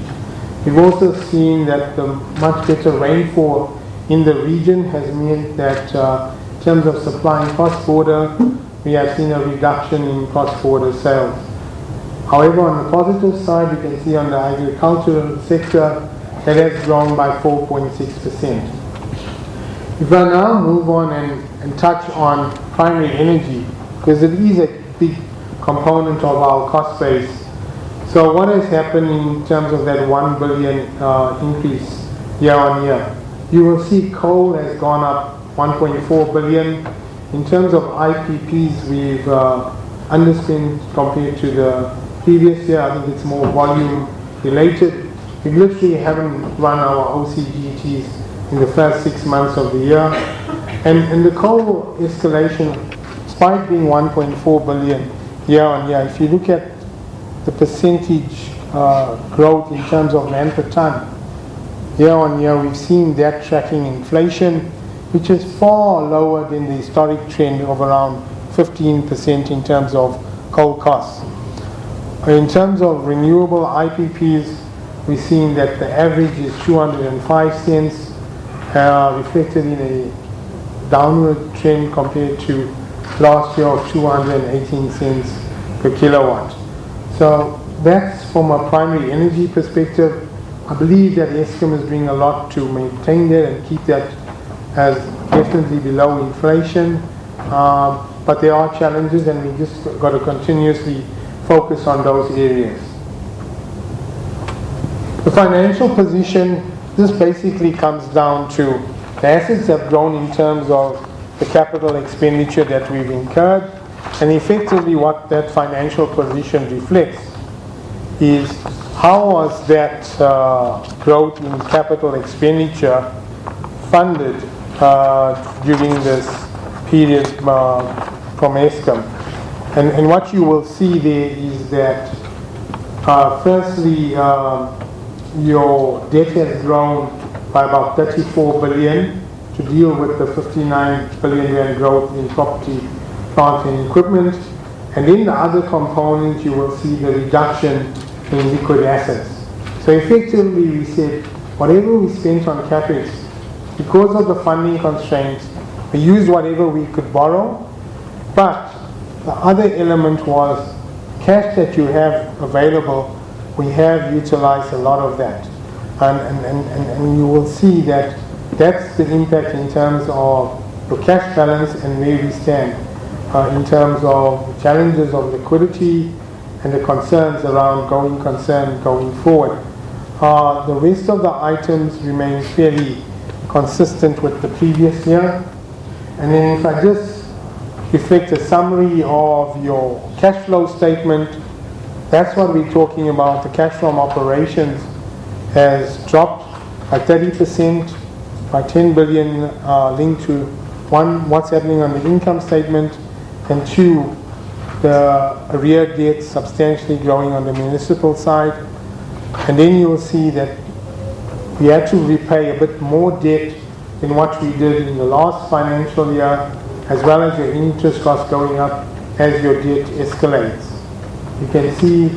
Speaker 4: We've also seen that the much better rainfall in the region has meant that in terms of supplying cross-border, we have seen a reduction in cross-border sales. However, on the positive side, you can see on the agricultural sector, that has grown by 4.6%. If I now move on and touch on primary energy, because it is a big component of our cost base. So what has happened in terms of that 1 billion increase year on year? You will see coal has gone up 1.4 billion. In terms of IPPs, we've underspent compared to the previous year. I think it's more volume related. We literally haven't run our OCGTs in the first 6 months of the year. And the coal escalation, despite being 1.4 billion year on year, if you look at the percentage growth in terms of rand per ton, year on year, we've seen that tracking inflation, which is far lower than the historic trend of around 15% in terms of coal costs. In terms of renewable IPPs, we've seen that the average is 205 cents, reflected in a downward trend compared to last year of 218 cents per kilowatt. So that's from a primary energy perspective. I believe that Eskom is doing a lot to maintain that and keep that as definitely below inflation. But there are challenges, and we just got to continuously focus on those areas. The financial position, this basically comes down to the assets have grown in terms of the capital expenditure that we've incurred, and effectively what that financial position reflects is how was that growth in capital expenditure funded during this period from Eskom. And what you will see there is that firstly your debt has grown by about 34 billion to deal with the 59 billion rand growth in property, plant and equipment. And in the other component you will see the reduction in liquid assets. So effectively we said whatever we spent on capex, because of the funding constraints, we used whatever we could borrow, but the other element was cash that you have available, we have utilized a lot of that. And you will see that that's the impact in terms of the cash balance and where we stand in terms of the challenges of liquidity and the concerns around going forward. The rest of the items remain fairly consistent with the previous year. And then if I just reflect a summary of your cash flow statement, that's what we're talking about. The cash from operations has dropped by 30%, by 10 billion linked to one, what's happening on the income statement, and two, the arrear debt substantially growing on the municipal side. And then you will see that we had to repay a bit more debt than what we did in the last financial year, as well as your interest costs going up as your debt escalates. You can see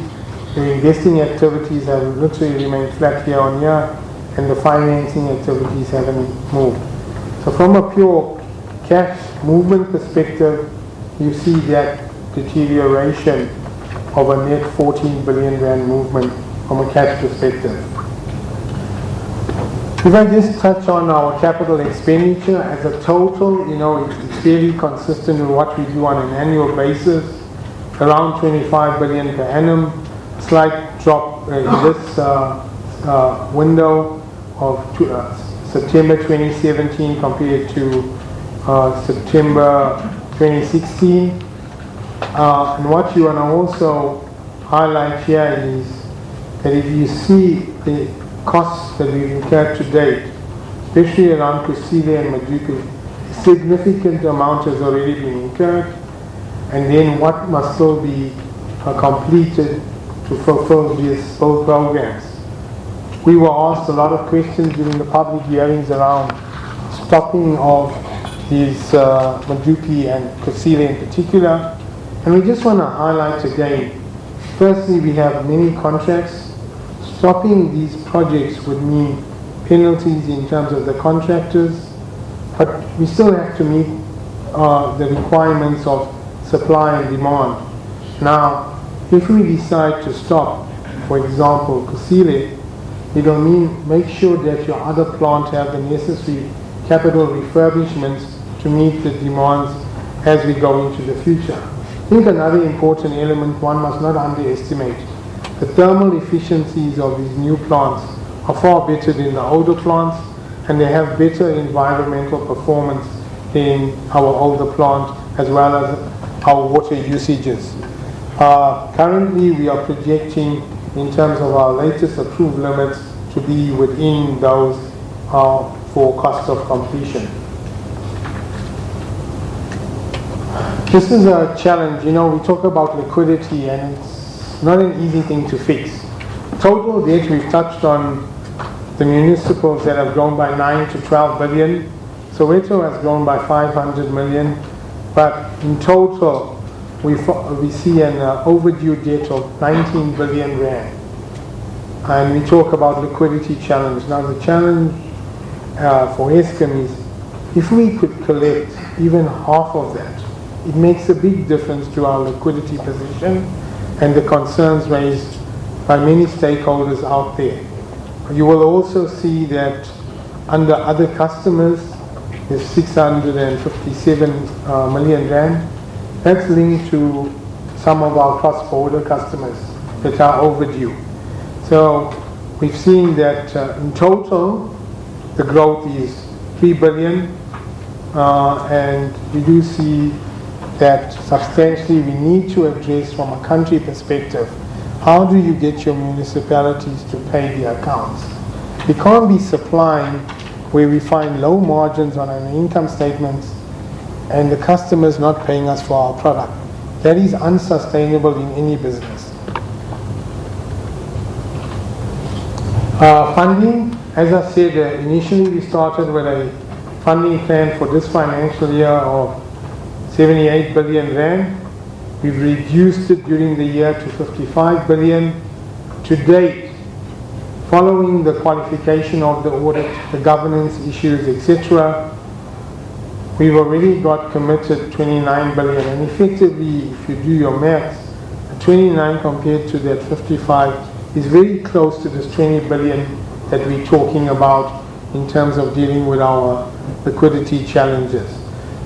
Speaker 4: the investing activities have literally remained flat year on year, and the financing activities haven't moved. So from a pure cash movement perspective, you see that deterioration of a net 14 billion rand movement from a cash perspective. If I just touch on our capital expenditure as a total, it's fairly consistent with what we do on an annual basis, around 25 billion per annum, slight drop in this window of September 2017 compared to September 2016. And what you want to also highlight here is that if you see the costs that we've incurred to date, especially around Kusile and Madupi, a significant amount has already been incurred, and then what must still be completed to fulfill these both programs. We were asked a lot of questions during the public hearings around stopping of these Madupi and Kusile in particular, and we just want to highlight again, firstly we have many contracts. Stopping these projects would mean penalties in terms of the contractors, but we still have to meet the requirements of supply and demand. Now, if we decide to stop, for example, Kusile, it'll mean make sure that your other plants have the necessary capital refurbishments to meet the demands as we go into the future. I think another important element one must not underestimate. The thermal efficiencies of these new plants are far better than the older plants, and they have better environmental performance than our older plant, as well as our water usages. Currently we are projecting in terms of our latest approved limits to be within those for cost of completion. This is a challenge. You know, we talk about liquidity and it's not an easy thing to fix. Total debt, we've touched on the municipals that have grown by 9 to 12 billion. Soweto has grown by 500 million. But in total, we see an overdue debt of 19 billion rand. And we talk about liquidity challenge. Now the challenge for Eskom is if we could collect even half of that, it makes a big difference to our liquidity position and the concerns raised by many stakeholders out there. You will also see that under other customers, there's 657 million rand. That's linked to some of our cross-border customers that are overdue. So we've seen that in total, the growth is 3 billion, and we do see that substantially we need to address from a country perspective, how do you get your municipalities to pay the accounts? We can't be supplying where we find low margins on our income statements and the customers not paying us for our product. That is unsustainable in any business. Funding, as I said, initially we started with a funding plan for this financial year of 78 billion rand. We've reduced it during the year to 55 billion. To date, following the qualification of the audit, the governance issues, etc., we've already got committed 29 billion. And effectively, if you do your maths, 29 compared to that 55 is very close to this 20 billion that we're talking about in terms of dealing with our liquidity challenges.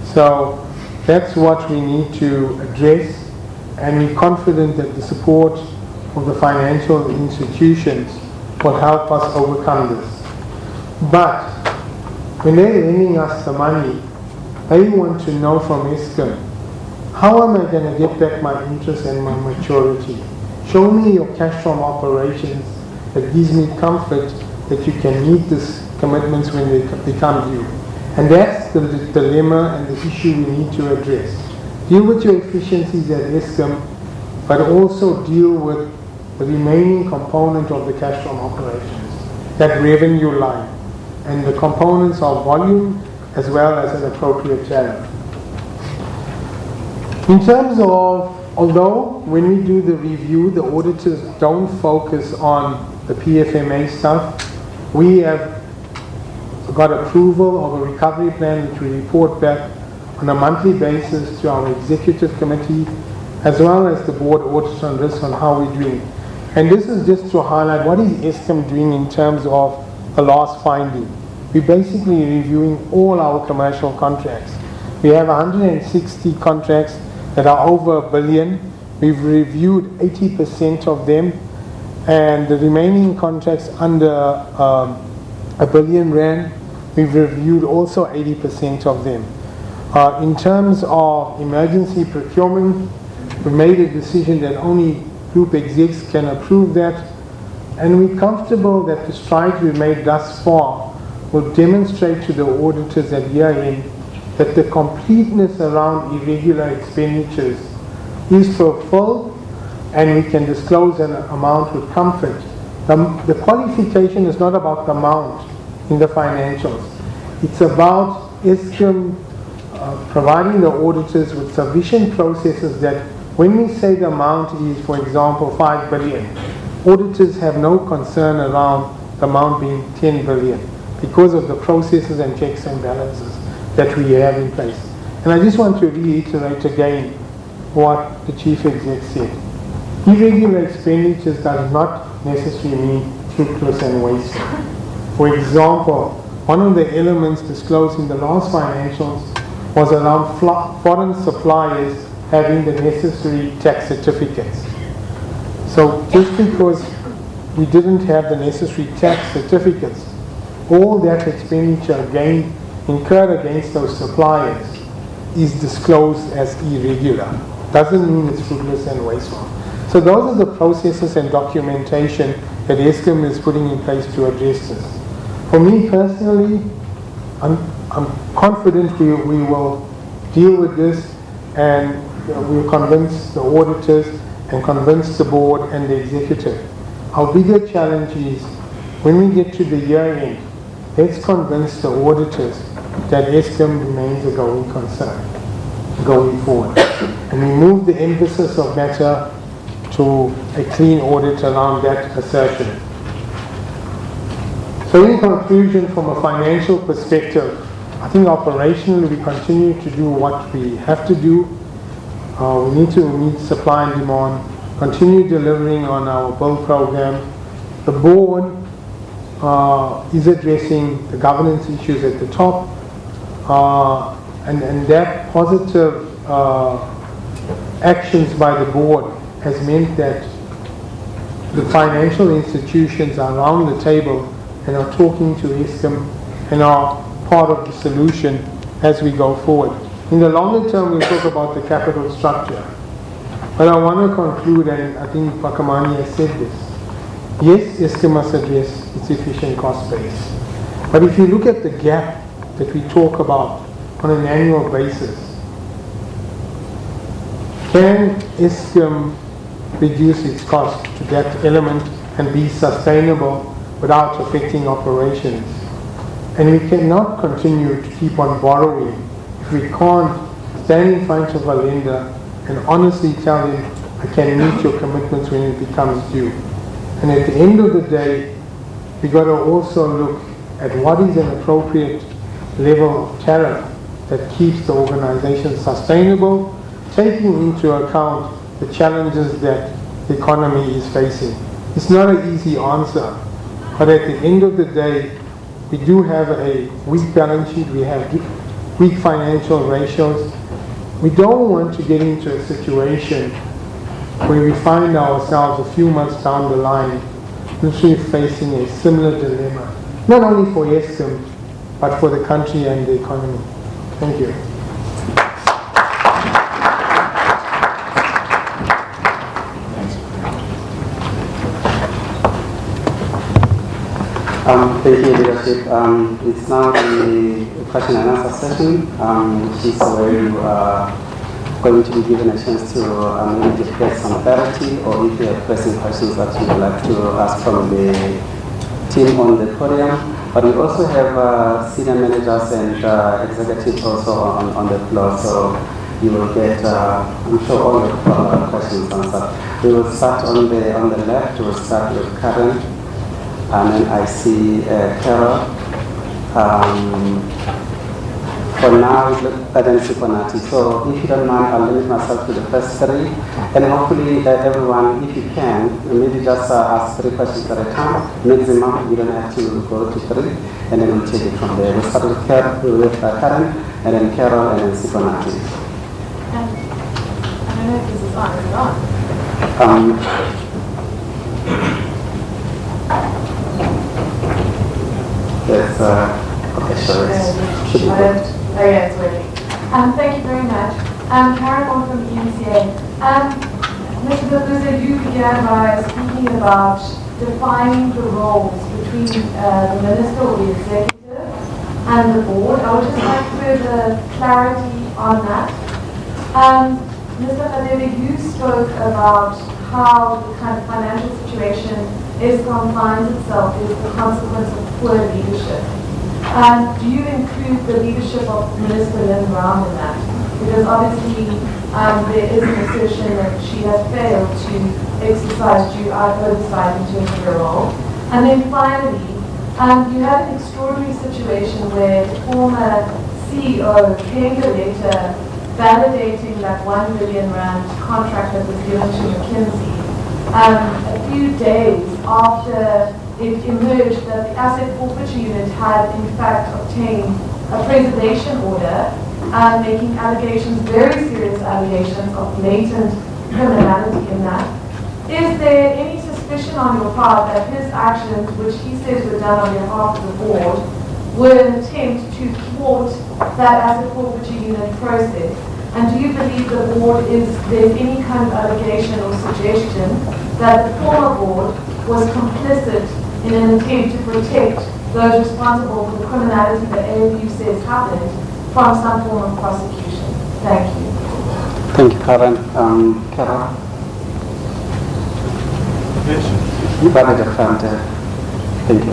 Speaker 4: So that's what we need to address, and we're confident that the support of the financial institutions will help us overcome this. But when they're lending us the money, they want to know from Eskom, how am I going to get back my interest and my maturity? Show me your cash from operations that gives me comfort that you can meet these commitments when they become due. And that's the dilemma and the issue we need to address. Deal with your efficiencies at Eskom, but also deal with the remaining component of the cash from operations, that revenue line, and the components of volume as well as an appropriate tariff. In terms of, although when we do the review, the auditors don't focus on the PFMA stuff, we have got approval of a recovery plan which we report back on a monthly basis to our executive committee as well as the board audit on risk on how we're doing. And this is just to highlight what is Eskom doing in terms of the last finding. We're basically reviewing all our commercial contracts. We have 160 contracts that are over $1 billion. We've reviewed 80% of them, and the remaining contracts under R1 billion, we've reviewed also 80% of them. In terms of emergency procurement, we made a decision that only group execs can approve that, and we're comfortable that the strides we've made thus far will demonstrate to the auditors at year-end that the completeness around irregular expenditures is fulfilled, and we can disclose an amount with comfort. The qualification is not about the amount in the financials. It's about Eskom providing the auditors with sufficient processes that when we say the amount is, for example, 5 billion, auditors have no concern around the amount being 10 billion because of the processes and checks and balances that we have in place. And I just want to reiterate again what the chief exec said. Irregular expenditures does not necessarily mean fruitless and wasteful. For example, one of the elements disclosed in the last financials was around foreign suppliers having the necessary tax certificates. So just because we didn't have the necessary tax certificates, all that expenditure again incurred against those suppliers is disclosed as irregular. Doesn't mean it's fruitless and wasteful. So those are the processes and documentation that Eskom is putting in place to address this. For me personally, I'm confident we will deal with this, and we'll convince the auditors and convince the board and the executive. Our bigger challenge is when we get to the year end, let's convince the auditors that Eskom remains a going concern going forward. And we move the emphasis of matter to a clean audit around that assertion. So in conclusion, from a financial perspective, I think operationally we continue to do what we have to do. We need to meet supply and demand, continue delivering on our build program. The board is addressing the governance issues at the top, and that positive actions by the board has meant that the financial institutions are around the table and are talking to Eskom and are part of the solution as we go forward. In the longer term, we'll talk about the capital structure. But I want to conclude, and I think Pakamani has said this. Yes, Eskom must address its efficient cost base. But if you look at the gap that we talk about on an annual basis, can Eskom reduce its cost to that element and be sustainable without affecting operations? And we cannot continue to keep on borrowing if we can't stand in front of a lender and honestly tell him, I can meet your commitments when it becomes due. And at the end of the day, we got to also look at what is an appropriate level of tariff that keeps the organization sustainable, taking into account the challenges that the economy is facing. It's not an easy answer, but at the end of the day, we do have a weak balance sheet, we have weak financial ratios. We don't want to get into a situation where we find ourselves a few months down the line literally facing a similar dilemma, not only for Eskom, but for the country and the economy. Thank you.
Speaker 2: Thank you, leadership. It's now the question and answer session, which is where you are going to be given a chance to maybe get some clarity, or if you have pressing questions that you would like to ask from the team on the podium. But we also have senior managers and executives also on the floor, so you will get, I'm sure, all the questions answered. We will start on the left. We will start with Karen. And then I see Carol. For now, I don't see Konati. So if you don't mind, I'll limit myself to the first three. And hopefully everyone, if you can, maybe just ask 3 questions at a time. Maximum, you don't have to go to 3. And then we'll take it from there. We'll start with Karen, and then Carol, and then Sikonati.
Speaker 5: I don't know if this is on or not.
Speaker 2: Yes, okay, sure.
Speaker 5: Oh yeah, it's working. Thank you very much. Karen Moore from EMCA. Mr. Babuza, you began by speaking about defining the roles between the minister or the executive and the board. I would just like further clarity on that. Mr. Khadebe, you spoke about how the kind of financial situation Eskom finds itself is the consequence of poor leadership. Do you include the leadership of Minister Lynn Brown in that? Because obviously there is an assertion that she has failed to exercise due oversight in terms of her role. And then finally, you had an extraordinary situation where the former CEO penned a letter validating that R1 billion contract that was given to McKinsey. A few days after it emerged that the asset forfeiture unit had in fact obtained a preservation order, making allegations, very serious allegations of blatant criminality in that. Is there any suspicion on your part that his actions, which he says were done on behalf of the board, were an attempt to thwart that asset forfeiture unit process? And do you believe the board there's any kind of allegation or suggestion that the former board was complicit in an attempt to protect those responsible for the criminality that AFU says happened from some form of prosecution? Thank you.
Speaker 2: Thank you, Karen. Carol? Right at the front. Thank you.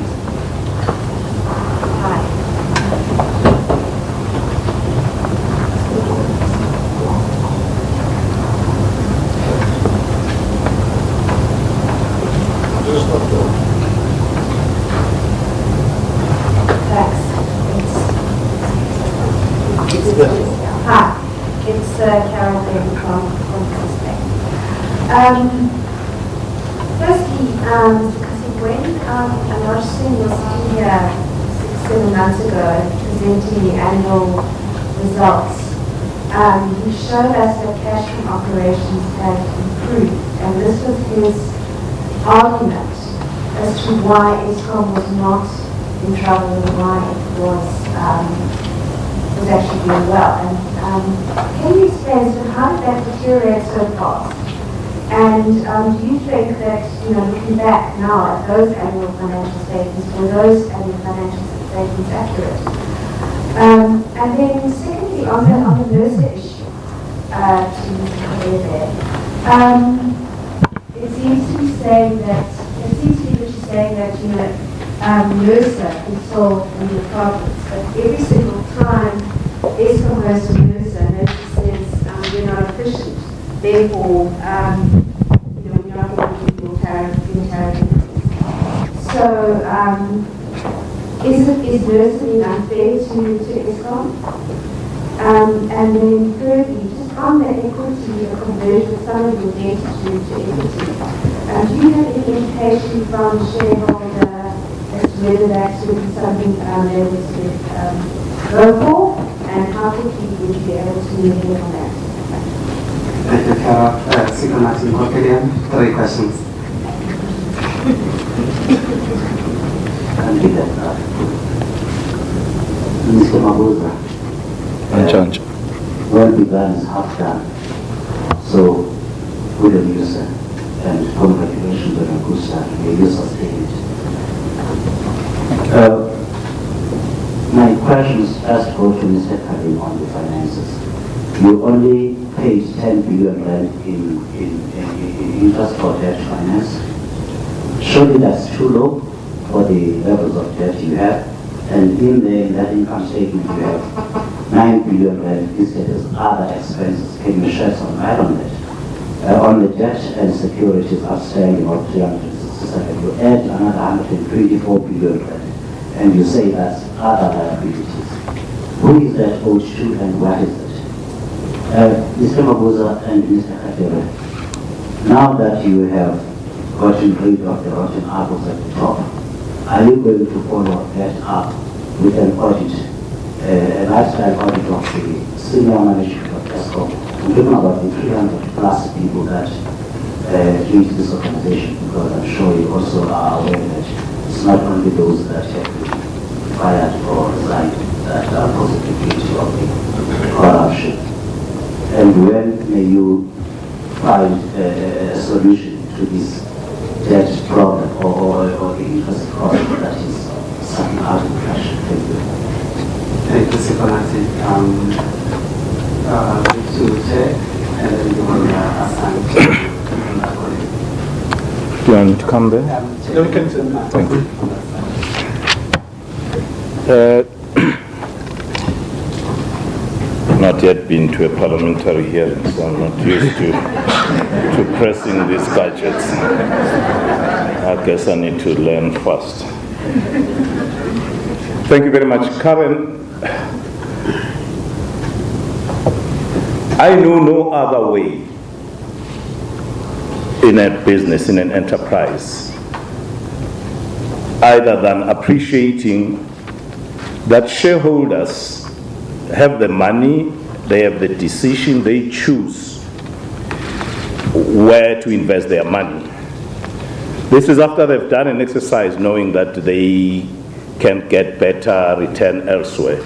Speaker 6: Hi. Hi, it's Carol David from Spain. Firstly, because when Anderson was here 6-7 months ago presenting the annual results, he showed us that cash from operations had improved, and this was his argument as to why Eskom was not in trouble and why it was actually doing well. And can you explain, so how did that deteriorate so fast? And do you think that, looking back now at those annual financial statements, were those annual financial statements accurate? And then secondly, on the NERSA issue, to Mr. Khaled, it seems to be saying that, NERSA is sold in the profits, but every single time Eskom goes to NERSA, NERSA says we're not efficient, therefore we're not going to give tariff. So is NERSA being unfair to Eskom? And then thirdly, just on the equity, the conversion of some of your debt to equity, do you have any indication from the shareholder as to whether that's something they would go for, and how quickly would you be able to move ahead on that?
Speaker 2: Thank you, Carol. Second Martin Kokelian, 3 questions.
Speaker 7: Mr. Mabuza, well begun is half done. So, good on you, sir, and congratulations on a good start. May you sustain it. My questions first go to Mr. Karim on the finances. You only paid 10 billion rand in interest for debt finance. Surely that's too low for the levels of debt you have. And in that income statement you have 9 billion rand listed as other expenses. Can you shed some light on that? On the debt and securities outstanding of 367, you add another 124 billion rand. And you say that's other liabilities. Who is that owed to and what is it? Mr. Mabuza and Mr. Katere, now that you have gotten rid of the rotten apples at the top, are you going to follow that up with an audit, a lifestyle audit of the senior management of Eskom? I'm talking about the 300 plus people that lead this organization, because I'm sure you also are aware that it's not only those that have been fired or resigned that are possibly guilty of the corruption. And when may you find a solution to this debt problem or the interest problem that is sucking out of cash? Thank you.
Speaker 2: Thank you, Sifanati. To check, and then you will assign to
Speaker 1: do you want me to come there?
Speaker 2: No, we can send that.
Speaker 1: Thank you. Not yet been to a parliamentary hearing, so I'm not used to pressing these gadgets. I guess I need to learn fast. Thank you very much. Karen, I know no other way in a business, in an enterprise, either than appreciating that shareholders have the money, they have the decision, they choose where to invest their money. This is after they've done an exercise knowing that they can get better return elsewhere.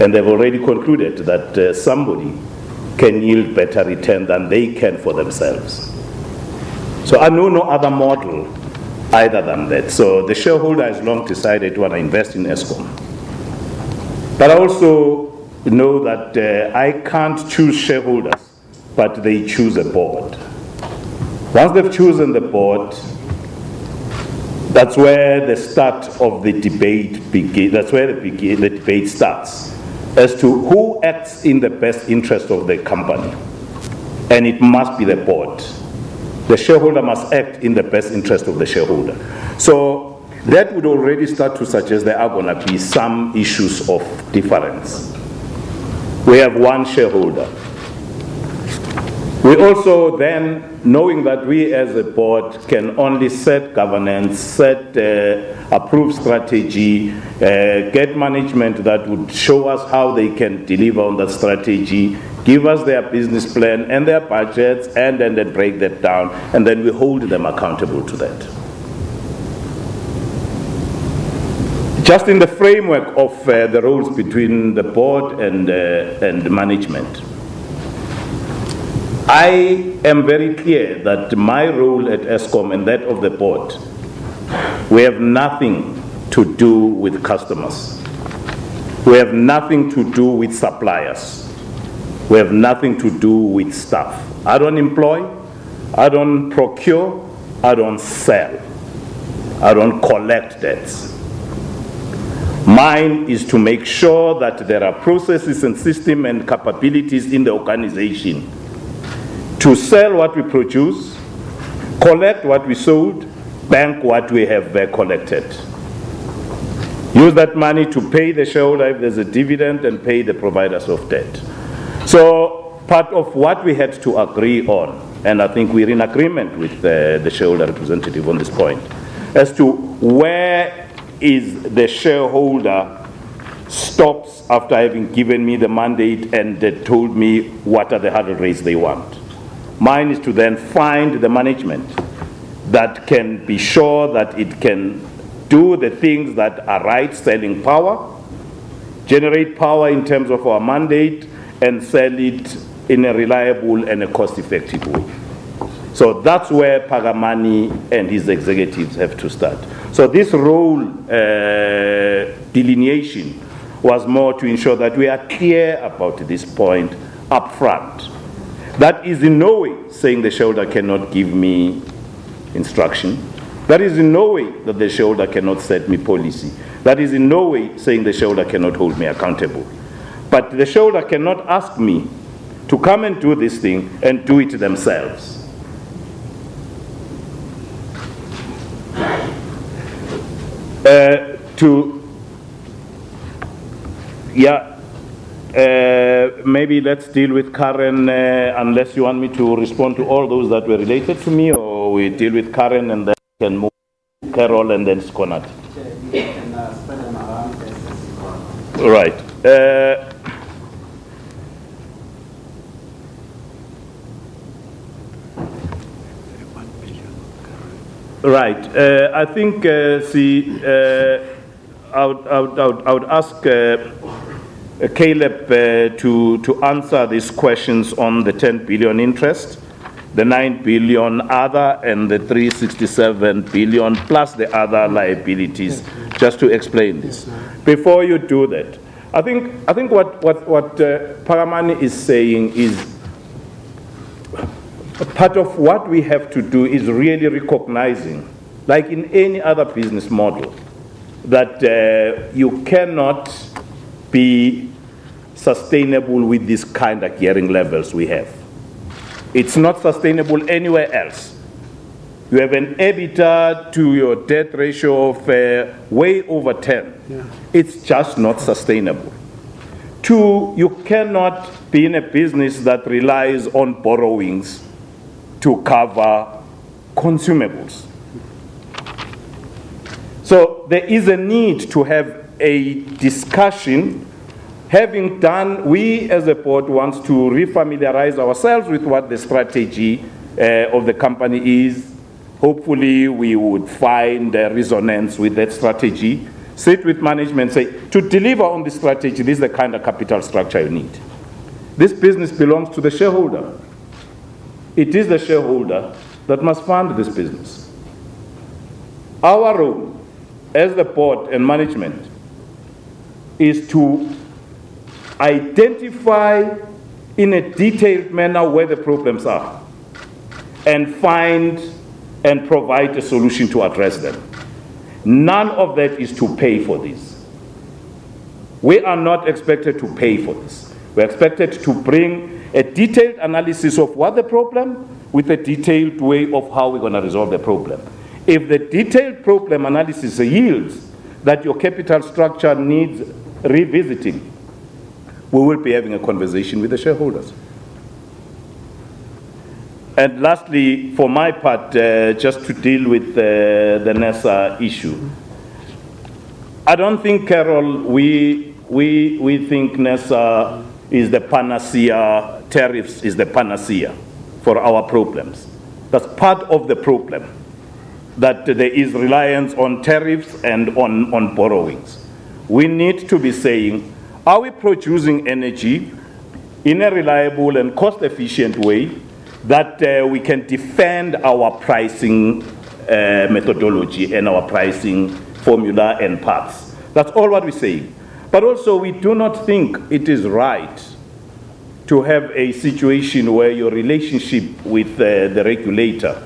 Speaker 1: And they've already concluded that somebody can yield better return than they can for themselves. So I know no other model either than that. So the shareholder has long decided to want to invest in Eskom. But I also know that I can't choose shareholders, but they choose a board. Once they've chosen the board, that's where the start of the debate begins. That's where the debate starts as to who acts in the best interest of the company. And it must be the board. The shareholder must act in the best interest of the shareholder. So that would already start to suggest there are going to be some issues of difference. We have one shareholder. We also then, knowing that we as a board can only set governance, set approved strategy, get management that would show us how they can deliver on that strategy, give us their business plan and their budgets, and then they break that down, and then we hold them accountable to that. Just in the framework of the roles between the board and management, I am very clear that my role at Eskom and that of the board, we have nothing to do with customers. We have nothing to do with suppliers. We have nothing to do with staff. I don't employ, I don't procure, I don't sell, I don't collect debts. Mine is to make sure that there are processes and systems and capabilities in the organization to sell what we produce, collect what we sold, bank what we have collected. Use that money to pay the shareholder if there's a dividend and pay the providers of debt. So part of what we had to agree on, and I think we're in agreement with the shareholder representative on this point, as to where is the shareholder stops after having given me the mandate and told me what are the hurdle rates they want. Mine is to then find the management that can be sure that it can do the things that are right, selling power, generate power in terms of our mandate, and sell it in a reliable and a cost-effective way. So that's where Pagamani and his executives have to start. So this role delineation was more to ensure that we are clear about this point up front. That is in no way saying the shareholder cannot give me instruction. That is in no way that the shareholder cannot set me policy. That is in no way saying the shareholder cannot hold me accountable. But the shareholder cannot ask me to come and do this thing and do it themselves. Maybe let's deal with Karen, unless you want me to respond to all those that were related to me, or we deal with Karen and then can move to Carol and then Skonat. Right. Right. I think I would ask Caleb to answer these questions on the 10 billion interest, the 9 billion other, and the 367 billion plus the other liabilities, just to explain this. Before you do that, I think what Paramani is saying is part of what we have to do is really recognizing, like in any other business model, that you cannot be sustainable with this kind of gearing levels we have. It's not sustainable anywhere else. You have an EBITDA to your debt ratio of way over 10. Yeah. It's just not sustainable. Two, you cannot be in a business that relies on borrowings to cover consumables. So there is a need to have a discussion. Having done, we as a board want to refamiliarize ourselves with what the strategy of the company is. Hopefully we would find a resonance with that strategy. Sit with management, say, to deliver on the strategy, this is the kind of capital structure you need. This business belongs to the shareholder. It is the shareholder that must fund this business. Our role as the board and management is to identify in a detailed manner where the problems are and find and provide a solution to address them. None of that is to pay for this. We are not expected to pay for this. We're expected to bring a detailed analysis of what the problem with a detailed way of how we're going to resolve the problem. If the detailed problem analysis yields that your capital structure needs revisiting, we will be having a conversation with the shareholders. And lastly, for my part, just to deal with the NESA issue, I don't think, Carol, we think NESA is the panacea, tariffs is the panacea for our problems. That's part of the problem, that there is reliance on tariffs and on borrowings. We need to be saying, are we producing energy in a reliable and cost-efficient way that we can defend our pricing methodology and our pricing formula and paths? That's all what we're saying. But also, we do not think it is right to have a situation where your relationship with the regulator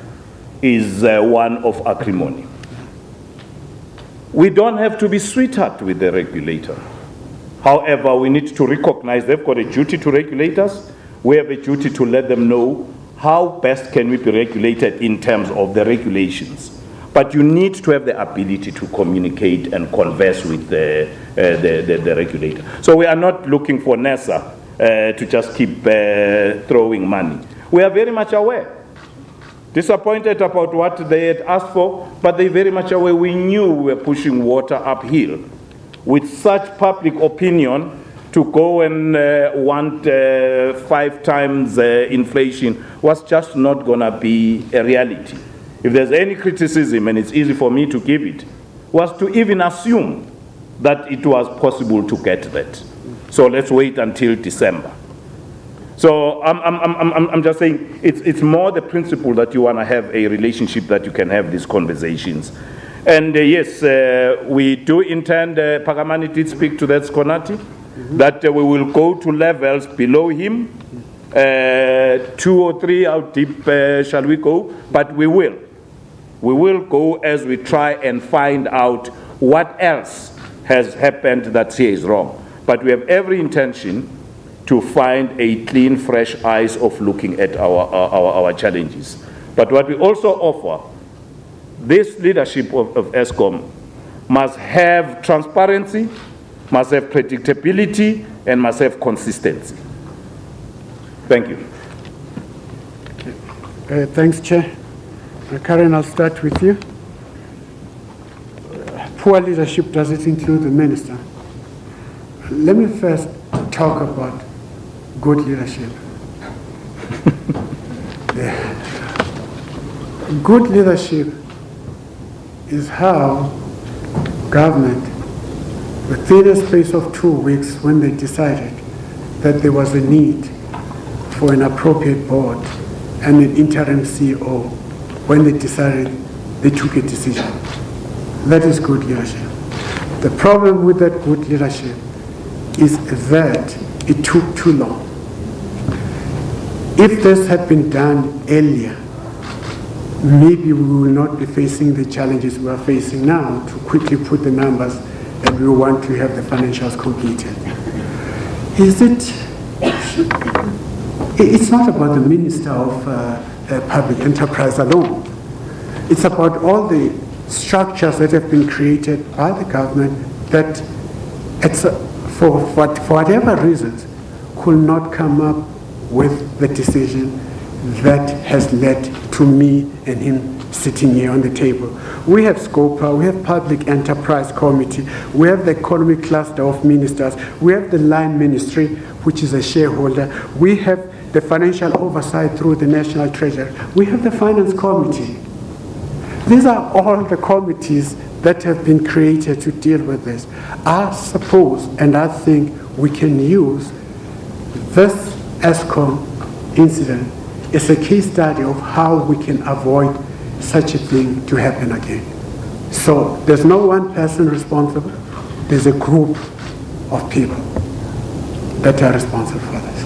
Speaker 1: is one of acrimony. We don't have to be sweetheart with the regulator. However, we need to recognize they've got a duty to regulate us. We have a duty to let them know how best can we be regulated in terms of the regulations. But you need to have the ability to communicate and converse with the regulator. So we are not looking for NESA to just keep throwing money. We are very much aware. Disappointed about what they had asked for, but they're very much aware. We knew we were pushing water uphill. With such public opinion, to go and want 5 times inflation was just not going to be a reality. If there's any criticism, and it's easy for me to give it, was to even assume that it was possible to get that. So let's wait until December. So I'm just saying it's more the principle that you want to have a relationship that you can have these conversations. And yes, we do intend, Pagamani did speak to that Skonati, that we will go to levels below him, 2 or 3, how deep shall we go? But we will. We will go as we try and find out what else has happened that here is wrong. But we have every intention to find a clean, fresh eyes of looking at our challenges. But what we also offer, this leadership of Eskom must have transparency, must have predictability, and must have consistency. Thank you.
Speaker 3: Thanks, Chair. Karen, I'll start with you. Poor leadership, does it include the minister? Let me first talk about good leadership. Good leadership is how government, within a space of 2 weeks, when they decided that there was a need for an appropriate board and an interim CEO, when they decided, they took a decision. That is good leadership. The problem with that good leadership is that it took too long. If this had been done earlier, maybe we will not be facing the challenges we are facing now to quickly put the numbers that we want to have the financials completed. It's not about the Minister of Public Enterprise alone. It's about all the structures that have been created by the government that, for whatever reasons, could not come up with the decision that has led to me and him sitting here on the table. We have SCOPA, we have Public Enterprise Committee, we have the Economic Cluster of Ministers, we have the Line Ministry, which is a shareholder, we have the financial oversight through the National Treasury, we have the Finance Committee. These are all the committees that have been created to deal with this. I suppose, and I think we can use this Eskom incident is a case study of how we can avoid such a thing to happen again. So there's no one person responsible. There's a group of people that are responsible for this.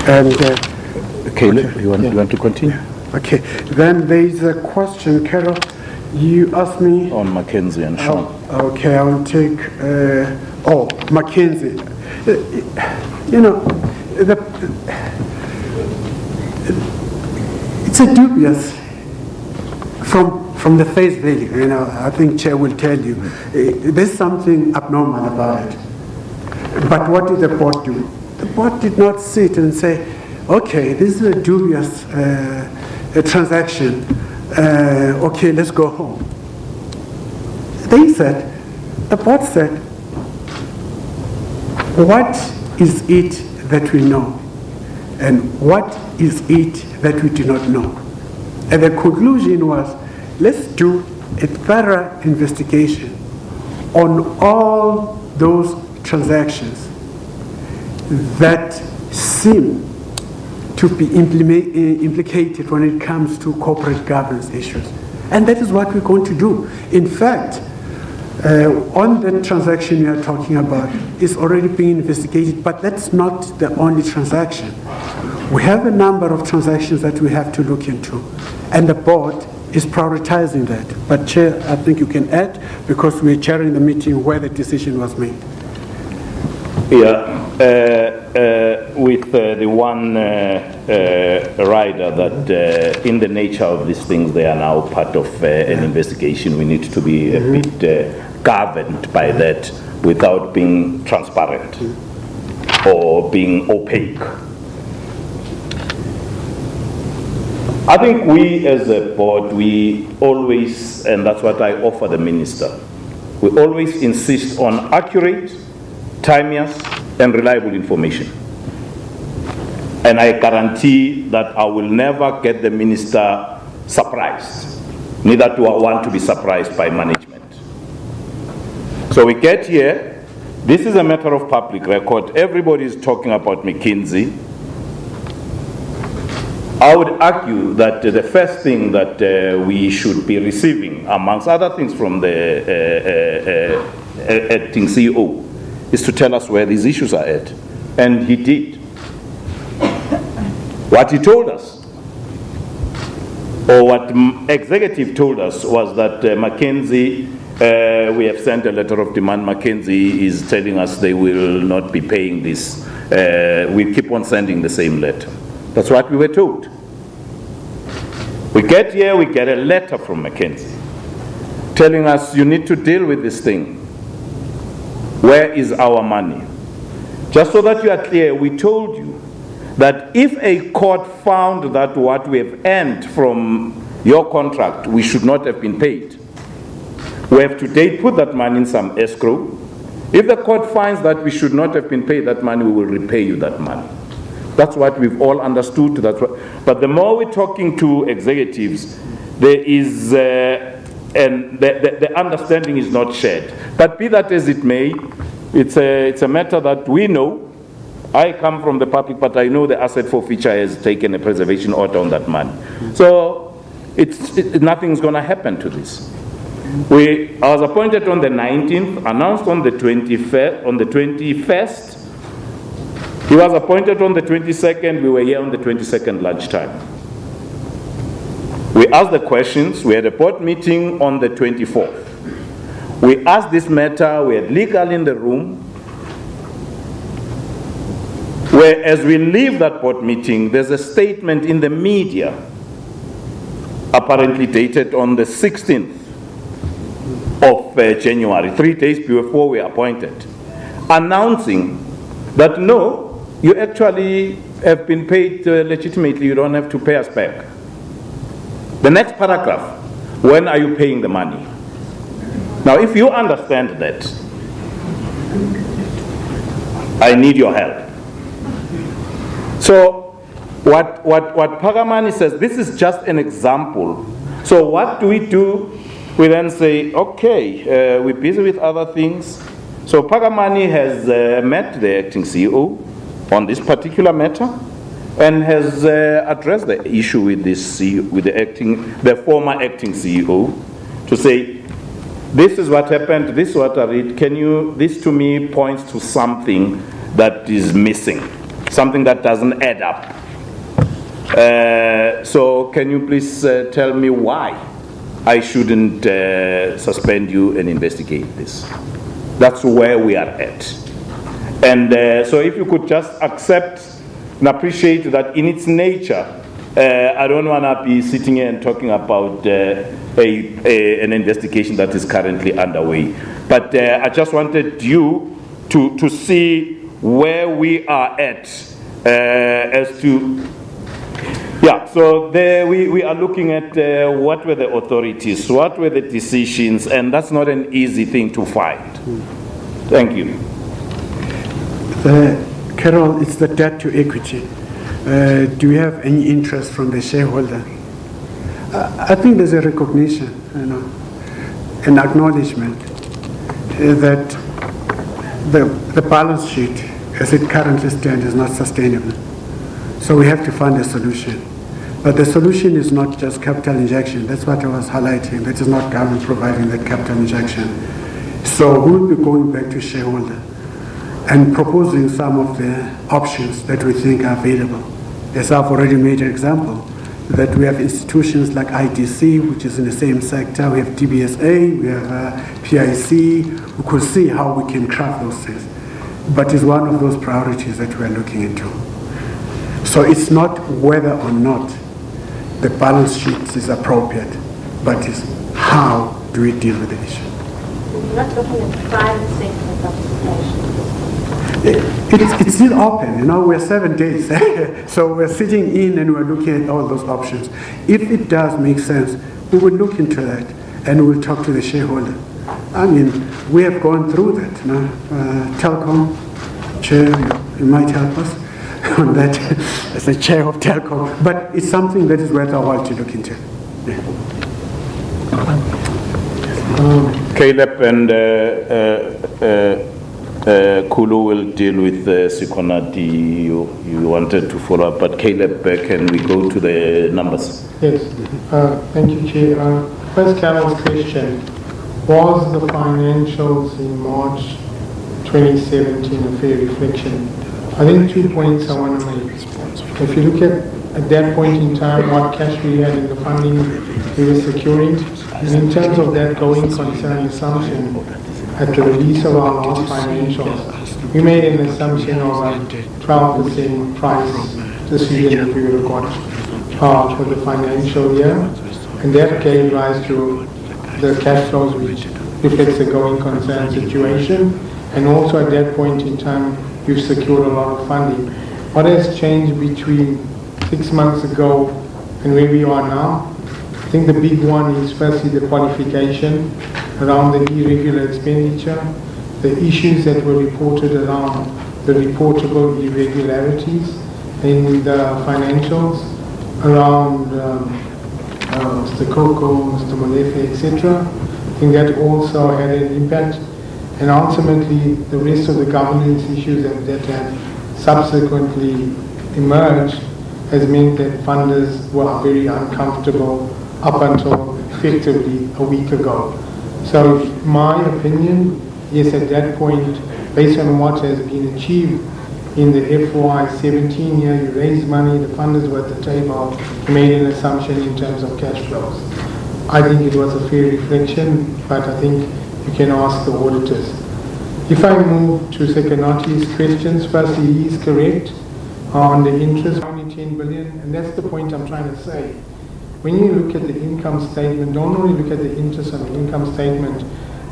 Speaker 3: And
Speaker 8: okay, you want to continue?
Speaker 3: Yeah. Okay. Then there is a question, Carol. You asked me
Speaker 8: on Mackenzie and Sean.
Speaker 3: Okay, I will take. Mackenzie. You know, it's a dubious from the face value. You know, I think Chair will tell you there's something abnormal about it. But what did the board do? The board did not sit and say, okay, this is a dubious transaction. Okay, let's go home. The board said, what is it that we know? And what is it that we do not know? And the conclusion was, let's do a thorough investigation on all those transactions that seem to be implicated when it comes to corporate governance issues. And that is what we're going to do. In fact, on the transaction we are talking about, is already being investigated, but that's not the only transaction. We have a number of transactions that we have to look into, and the board is prioritizing that. But Chair, I think you can add, because we're chairing the meeting where the decision was made.
Speaker 8: Yeah, with the one rider that in the nature of these things, they are now part of an investigation. We need to be a bit governed by that without being transparent or being opaque. I think we as a board, we always, and that's what I offer the minister, we always insist on accurate, timeous, and reliable information. And I guarantee that I will never get the minister surprised. Neither do I want to be surprised by management. So we get here, this is a matter of public record. Everybody is talking about McKinsey. I would argue that the first thing that we should be receiving, amongst other things from the acting CEO, is to tell us where these issues are at. And he did. What he told us, or what executive told us, was that McKinsey, we have sent a letter of demand. McKinsey is telling us they will not be paying this. We keep on sending the same letter. That's what we were told. We get here, we get a letter from McKinsey telling us you need to deal with this thing. Where is our money? Just so that you are clear, we told you that if a court found that what we have earned from your contract, we should not have been paid, we have to date put that money in some escrow. If the court finds that we should not have been paid that money, we will repay you that money. That's what we've all understood. But the more we're talking to executives, there is, and the understanding is not shared. But be that as it may, it's a matter that we know. I come from the public, but I know the asset forfeiture has taken a preservation order on that money. So nothing's going to happen to this. I was appointed on the 19th, announced on the 21st. He was appointed on the 22nd. We were here on the 22nd lunchtime. We asked the questions. We had a board meeting on the 24th. We asked this matter. We had legal in the room. Where, as we leave that board meeting, there's a statement in the media, apparently dated on the 16th of January, 3 days before we were appointed, announcing that no, you actually have been paid legitimately, you don't have to pay us back. The next paragraph, when are you paying the money? Now, if you understand that, I need your help. So, what Pagamani says, this is just an example. So what do? We then say, okay, we're busy with other things. So Pagamani has met the acting CEO. on this particular matter and has addressed the issue with this with the former acting CEO to say, this is what happened, this is what I read. This to me points to something that is missing, something that doesn't add up. So can you please tell me why I shouldn't suspend you and investigate this? That's where we are at. And so if you could just accept and appreciate that in its nature, I don't want to be sitting here and talking about an investigation that is currently underway. But I just wanted you to see where we are at as to, yeah, so there we are looking at what were the authorities, what were the decisions, and that's not an easy thing to find. Thank you.
Speaker 3: Carol, it's the debt to equity. Do you have any interest from the shareholder? I think there's a recognition, an acknowledgement that the balance sheet as it currently stands is not sustainable. So we have to find a solution. But the solution is not just capital injection. That's what I was highlighting. That is not government providing that capital injection. So we'll be going back to shareholder and proposing some of the options that we think are available. As I've already made an example, that we have institutions like IDC, which is in the same sector, we have DBSA, we have PIC, we could see how we can craft those things. But it's one of those priorities that we're looking into. So it's not whether or not the balance sheet is appropriate, but it's how do we deal with the issue.
Speaker 6: We're not looking at private sector participation.
Speaker 3: It's still open, we're 7 days. So we're sitting in and we're looking at all those options. If it does make sense, we will look into that and we'll talk to the shareholder. I mean, we have gone through that. Telkom, Chair, you might help us on that as the Chair of Telkom. But it's something that is worth our while to look into. Yeah.
Speaker 8: Caleb and Kulu will deal with Sikonati. You wanted to follow up, but Caleb, can we go to the numbers?
Speaker 4: Yes, thank you, Chair. First, Carol's question, was the financials in March 2017 a fair reflection? I think 2 points I want to make. If you look at that point in time, what cash we had in the funding we were securing, and in terms of that going concern assumption, at the release of our last financials, we made an assumption of a 12% price decision that we would have got for the financial year, and that gave rise to the cash flows which reflects the going concern situation, and also at that point in time, we've secured a lot of funding. What has changed between 6 months ago and where we are now? I think the big one is firstly the qualification around the irregular expenditure, the issues that were reported around the reportable irregularities in the financials, around Mr. Koko, Mr. Molefe, etc. I think that also had an impact. And ultimately, the rest of the governance issues that have subsequently emerged has meant that funders were very uncomfortable up until effectively a week ago. So my opinion, yes, at that point, based on what has been achieved in the FY17 year, you raised money, the funders were at the table, made an assumption in terms of cash flows. I think it was a fair reflection, but I think you can ask the auditors. If I move to Sekonati's questions, firstly, he is correct on the interest, only 10 billion, and that's the point I'm trying to say. When you look at the income statement, don't only look at the interest on the income statement,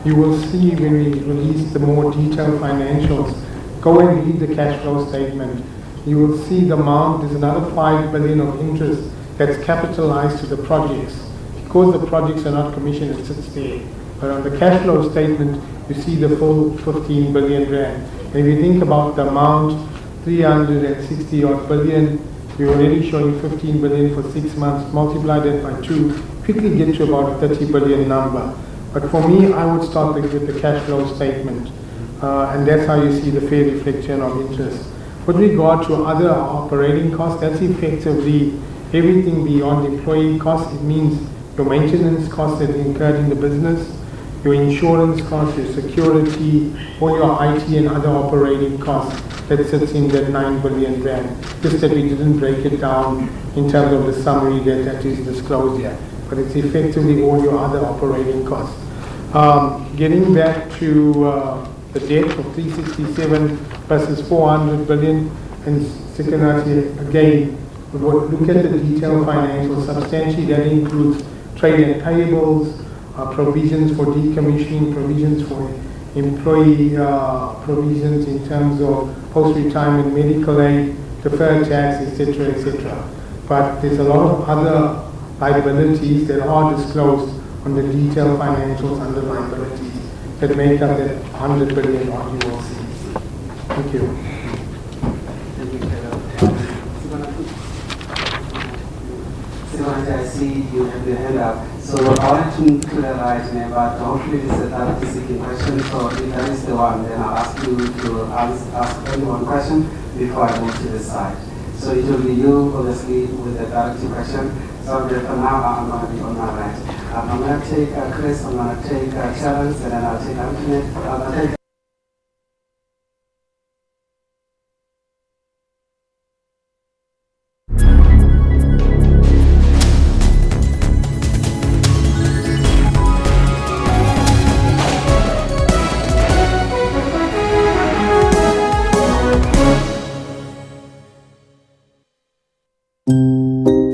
Speaker 4: you will see when we release the more detailed financials, go and read the cash flow statement. You will see the amount, there's another 5 billion of interest that's capitalized to the projects. Because the projects are not commissioned, it sits there. But on the cash flow statement, you see the full 15 billion rand. And if you think about the amount, 360 odd billion, we're already showing 15 billion for 6 months, multiply that by 2, quickly get to about a 30 billion number. But for me, I would start with the cash flow statement. And that's how you see the fair reflection of interest. With regard to other operating costs, that's effectively everything beyond employee costs. It means your maintenance costs that are incurred in the business, your insurance costs, your security, all your IT and other operating costs that sits in that 9 billion rand. Just that we didn't break it down in terms of the summary that is disclosed here. But it's effectively all your other operating costs. Getting back to the debt of 367 versus 400 billion, and secondly, again, look at the detailed financials. Substantially, that includes trade and payables, provisions for decommissioning, provisions for employee provisions in terms of post-retirement medical aid, deferred tax, etc., etc. But there's a lot of other liabilities that are disclosed on the detailed financials under liabilities that make up that 100 billion odd you will see. Thank you.
Speaker 2: I see you have your hand up. So I wanted to clarify, but hopefully this is a directly seeking question. So if that is the one, then I'll ask you to ask only one question before I move to this side. So it will be you, obviously, with the directive question. So for now, I'm going to be on my right. I'm going to take Chris, I'm going to take Challenge, and then I'll take Antoinette. I'll take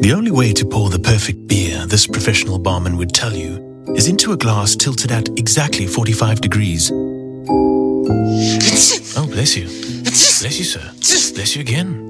Speaker 9: The only way to pour the perfect beer, this professional barman would tell you, is into a glass tilted at exactly 45 degrees. Oh, bless you. Bless you, sir. Bless you again.